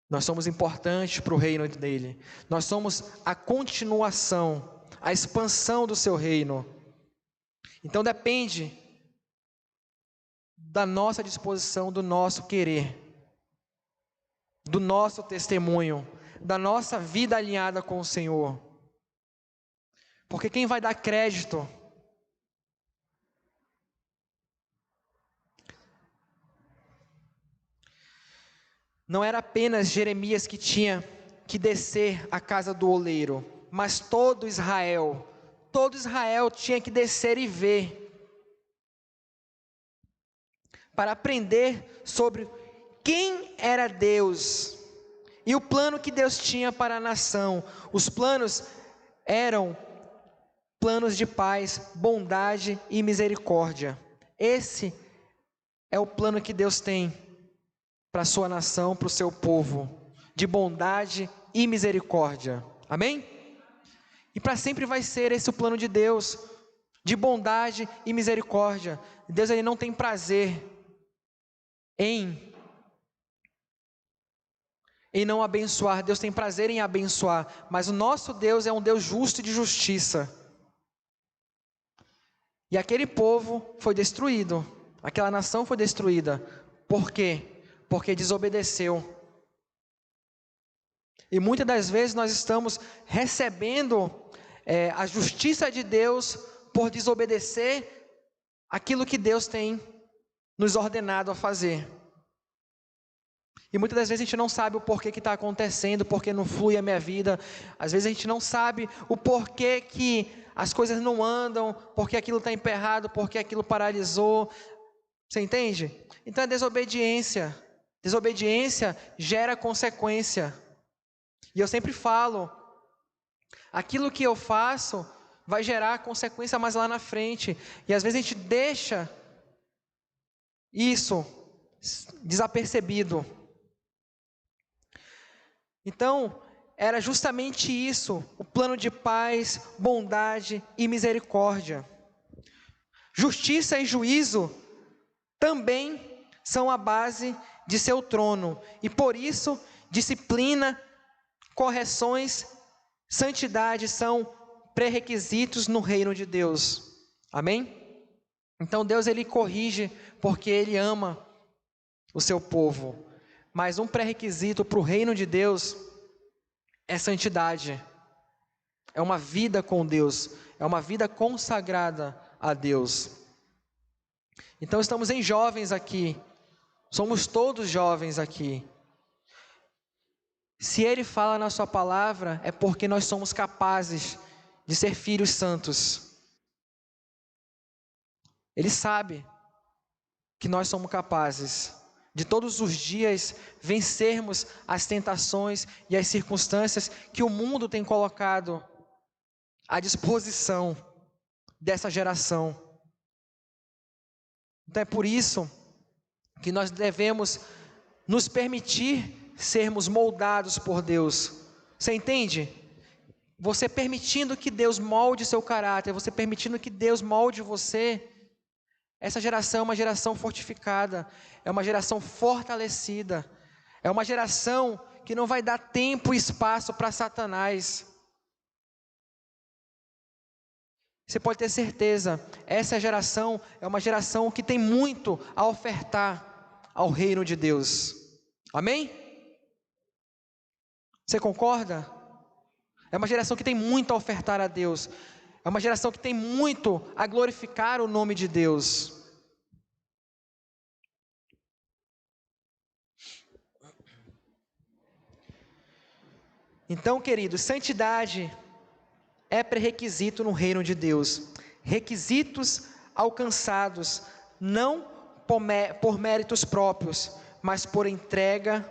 Nós somos importantes para o reino dele. Nós somos a continuação, a expansão do seu reino. Então depende da nossa disposição, do nosso querer, do nosso testemunho, da nossa vida alinhada com o Senhor. Porque quem vai dar crédito não era apenas Jeremias que tinha que descer à casa do oleiro, mas todo Israel tinha que descer e ver, para aprender sobre quem era Deus e o plano que Deus tinha para a nação. Os planos eram planos de paz, bondade e misericórdia. Esse é o plano que Deus tem para a sua nação, para o seu povo, de bondade e misericórdia. Amém? E para sempre vai ser esse o plano de Deus, de bondade e misericórdia. Deus, Ele não tem prazer em não abençoar. Deus tem prazer em abençoar, mas o nosso Deus é um Deus justo e de justiça. E aquele povo foi destruído, aquela nação foi destruída. Por quê? Porque desobedeceu. E muitas das vezes nós estamos recebendo a justiça de Deus por desobedecer aquilo que Deus tem nos ordenado a fazer. E muitas das vezes a gente não sabe o porquê que está acontecendo, porque não flui a minha vida. Às vezes a gente não sabe o porquê que as coisas não andam, porque aquilo está emperrado, porque aquilo paralisou. Você entende? Então é desobediência. Desobediência gera consequência. E eu sempre falo, aquilo que eu faço vai gerar consequência mais lá na frente. E às vezes a gente deixa isso desapercebido. Então, era justamente isso, o plano de paz, bondade e misericórdia. Justiça e juízo também são a base de seu trono, e por isso, disciplina, correções, santidade são pré-requisitos no reino de Deus. Amém? Então Deus, Ele corrige porque Ele ama o seu povo. Mas um pré-requisito para o reino de Deus é santidade. É uma vida com Deus, é uma vida consagrada a Deus. Então estamos em jovens aqui, somos todos jovens aqui. Se Ele fala na sua palavra, é porque nós somos capazes de ser filhos santos. Ele sabe que nós somos capazes de todos os dias vencermos as tentações e as circunstâncias que o mundo tem colocado à disposição dessa geração. Então é por isso que nós devemos nos permitir sermos moldados por Deus. Você entende? Você permitindo que Deus molde seu caráter, você permitindo que Deus molde você, essa geração é uma geração fortificada, é uma geração fortalecida, é uma geração que não vai dar tempo e espaço para Satanás. Você pode ter certeza, essa geração é uma geração que tem muito a ofertar ao reino de Deus. Amém? Você concorda? É uma geração que tem muito a ofertar a Deus. É uma geração que tem muito a glorificar o nome de Deus. Então, queridos, santidade é pré-requisito no reino de Deus. Requisitos alcançados não por méritos próprios, mas por entrega,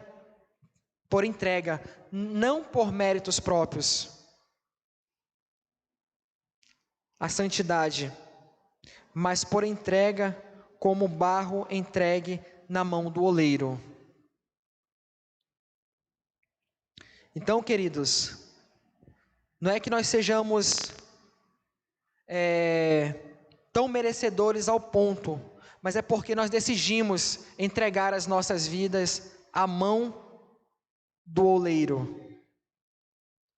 não por méritos próprios. A santidade, mas por entrega, como barro entregue na mão do oleiro. Então, queridos, não é que nós sejamos tão merecedores ao ponto, mas é porque nós decidimos entregar as nossas vidas à mão do oleiro.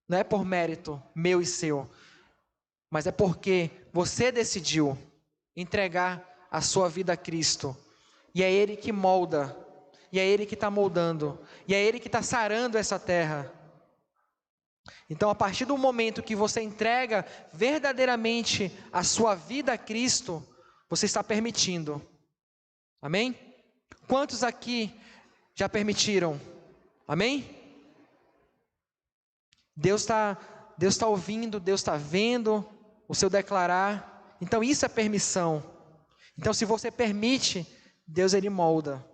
Não é por mérito meu e seu, mas é porque você decidiu entregar a sua vida a Cristo. E é Ele que molda, e é Ele que está moldando, e é Ele que está sarando essa terra. Então, a partir do momento que você entrega verdadeiramente a sua vida a Cristo, você está permitindo. Amém? Quantos aqui já permitiram? Amém? Deus está ouvindo, Deus está vendo o seu declarar. Então, isso é permissão. Então, se você permite, Deus Ele molda.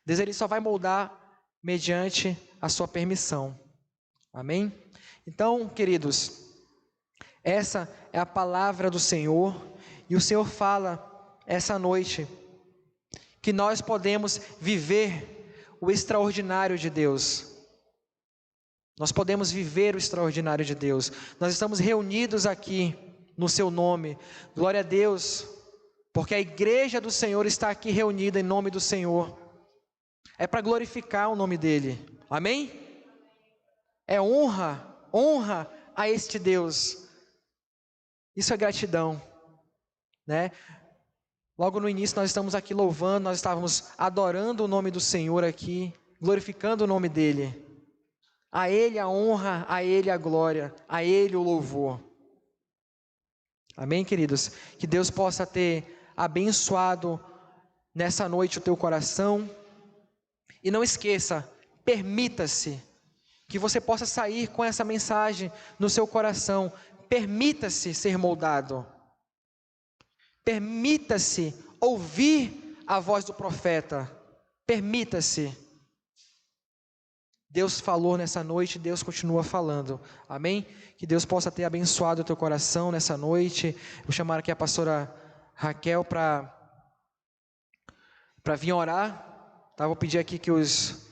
Deus Ele só vai moldar mediante a sua permissão. Amém? Então, queridos, essa é a palavra do Senhor, e o Senhor fala essa noite que nós podemos viver o extraordinário de Deus. Nós podemos viver o extraordinário de Deus. Nós estamos reunidos aqui no seu nome. Glória a Deus, porque a igreja do Senhor está aqui reunida em nome do Senhor. É para glorificar o nome dEle. Amém? É honra a este Deus. Isso é gratidão, né? Logo no início nós estamos aqui louvando, nós estávamos adorando o nome do Senhor aqui, glorificando o nome dEle. A Ele a honra, a Ele a glória, a Ele o louvor. Amém, queridos? Que Deus possa ter abençoado nessa noite o teu coração. E não esqueça, permita-se que você possa sair com essa mensagem no seu coração. Permita-se ser moldado. Permita-se ouvir a voz do profeta. Permita-se. Deus falou nessa noite, Deus continua falando. Amém? Que Deus possa ter abençoado o teu coração nessa noite. Vou chamar aqui a pastora Raquel para vir orar. Tá? Vou pedir aqui que os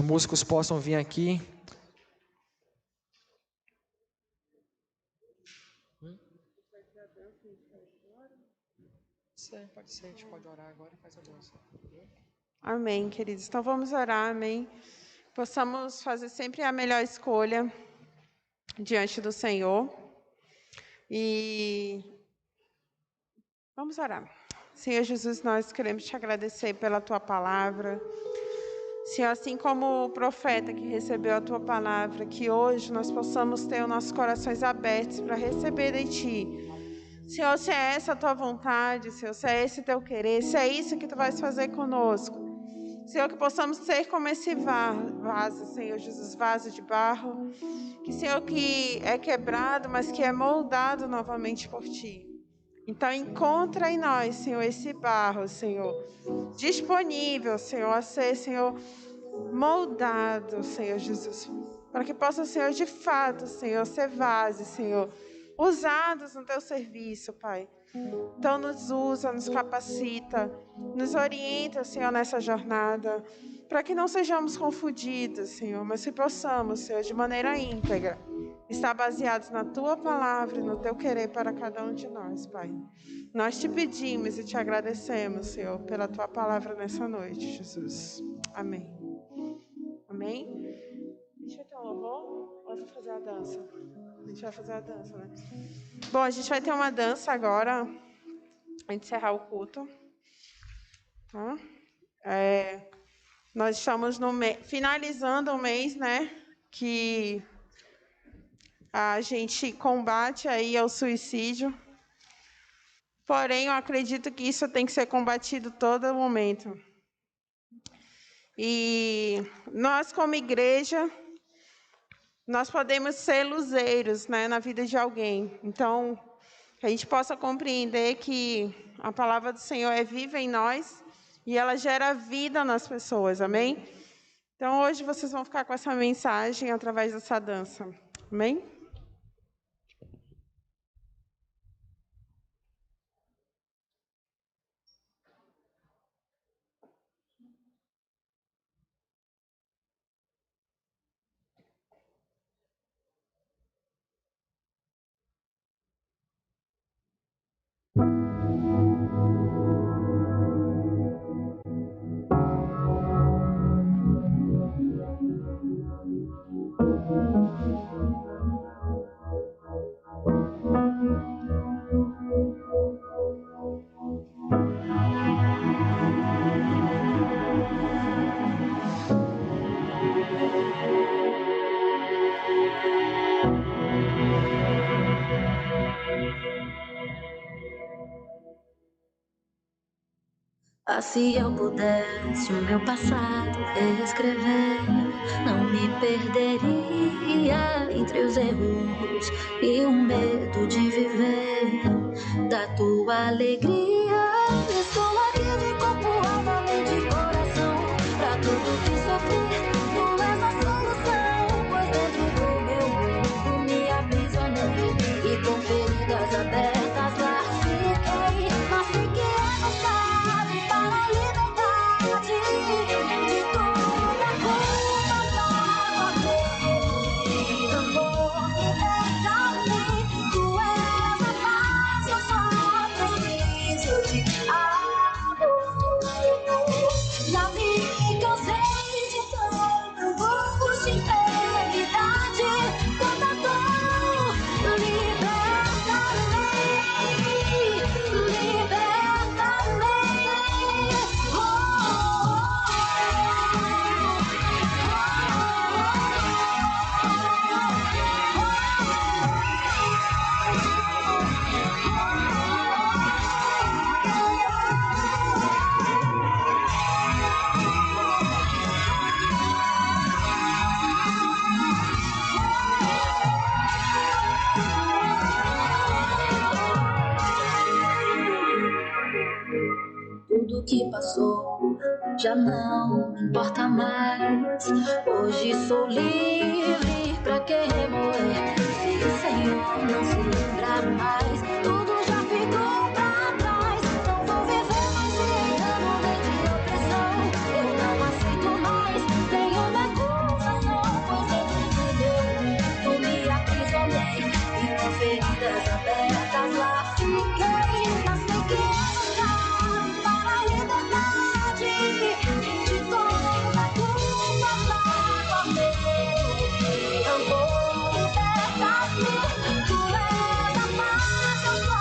músicos possam vir aqui. Pode ser, a gente pode orar agora e faz a dança. Amém, queridos. Então vamos orar, amém. Possamos fazer sempre a melhor escolha diante do Senhor. E vamos orar. Senhor Jesus, nós queremos te agradecer pela tua palavra. Senhor, assim como o profeta que recebeu a tua palavra, que hoje nós possamos ter os nossos corações abertos para receber de ti. Senhor, se é essa a tua vontade, Senhor, se é esse teu querer, se é isso que tu vais fazer conosco, Senhor, que possamos ser como esse vaso, Senhor Jesus, vaso de barro. Que, Senhor, que é quebrado, mas que é moldado novamente por Ti. Então, encontra em nós, Senhor, esse barro, Senhor, disponível, Senhor, a ser, Senhor, moldado, Senhor Jesus. Para que possa, Senhor, de fato, Senhor, ser vaso, Senhor, usados no Teu serviço, Pai. Então, nos usa, nos capacita, nos orienta, Senhor, nessa jornada, para que não sejamos confundidos, Senhor, mas que possamos, Senhor, de maneira íntegra, estar baseados na Tua palavra e no Teu querer para cada um de nós, Pai. Nós te pedimos e te agradecemos, Senhor, pela Tua palavra nessa noite, Jesus. Amém. Amém? Deixa eu ter um louvor ou eu vou fazer a dança? A gente vai fazer a dança, né? Bom, a gente vai ter uma dança agora, a encerrar o culto. Tá? Nós estamos finalizando o mês, né? Que a gente combate aí o suicídio. Porém, eu acredito que isso tem que ser combatido todo momento. E nós, como igreja, nós podemos ser luzeiros, né, na vida de alguém. Então, que a gente possa compreender que a palavra do Senhor é viva em nós e ela gera vida nas pessoas, amém? Então, hoje vocês vão ficar com essa mensagem através dessa dança, amém? Ah, se eu pudesse o meu passado reescrever, não me perderia entre os erros e o medo de viver da tua alegria. Estou aqui de corpo, alma, mente e coração, pra tudo que sofri, tu és a solução. Pois dentro do meu mundo me aprisionei e com feridas abertas lá fiquei, mas sei que é necessário para a liberdade de toda culpa da guardei. Amor, liberta-me, tu és a paz, eu só preciso de amor. Já me cansei de tanto angústia e enfermidade, tanta dor, liberta-me, liberta-me. Tudo que passou já não me importa mais. Hoje sou livre, pra que remoer? Se o Senhor não se lembra mais, tudo já ficou pra trás. Não vou viver mais de engano nem de opressão. Eu não aceito mais nenhuma acusação. Pois dentro do meu mundo me aprisionei e com feridas abertas lá fiquei. Mas sei que é lugar para a liberdade de toda culpa da guardei. Amor, liberta-me, tu és a paz, eu só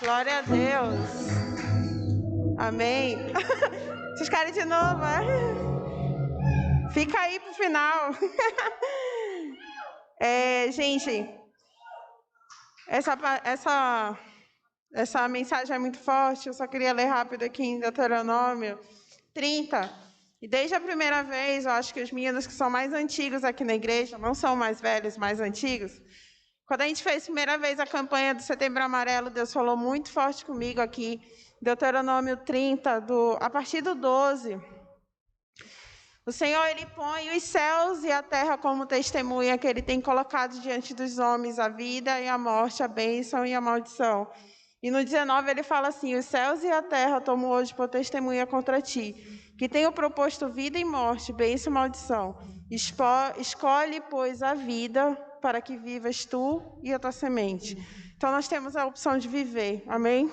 Glória a Deus. Amém. Vocês querem de novo, é? Fica aí pro final. Gente, essa mensagem é muito forte. Eu só queria ler rápido aqui em Deuteronômio 30. E desde a primeira vez, eu acho que os meninos que são mais antigos aqui na igreja, não são mais velhos, mais antigos. Quando a gente fez a primeira vez a campanha do Setembro Amarelo, Deus falou muito forte comigo aqui. Deuteronômio 30, a partir do 12. O Senhor, Ele põe os céus e a terra como testemunha que Ele tem colocado diante dos homens a vida e a morte, a bênção e a maldição. E no 19 Ele fala assim: os céus e a terra tomo hoje por testemunha contra ti, que tenho proposto vida e morte, bênção e maldição. Escolhe, pois, a vida para que vivas tu e a tua semente. Então, nós temos a opção de viver, amém?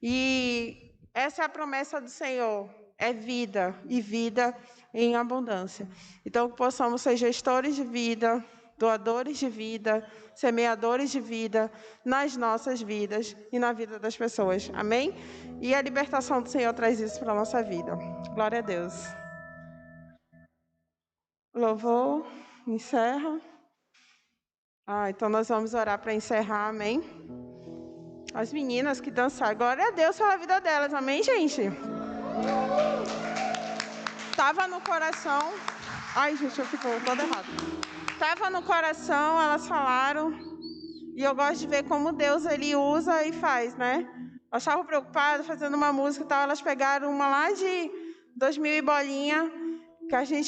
E essa é a promessa do Senhor, é vida, e vida em abundância. Então, que possamos ser gestores de vida, doadores de vida, semeadores de vida nas nossas vidas e na vida das pessoas, amém? E a libertação do Senhor traz isso para a nossa vida. Glória a Deus. Louvor, encerra. Então nós vamos orar para encerrar, amém? As meninas que dançaram, glória a Deus pela vida delas, amém, gente? Estava no coração. Ai, gente, eu fico toda errada. Estava no coração, elas falaram. E eu gosto de ver como Deus, Ele usa e faz, né? Eu estava preocupada fazendo uma música e tal. Elas pegaram uma lá de 2000 e bolinha, que a gente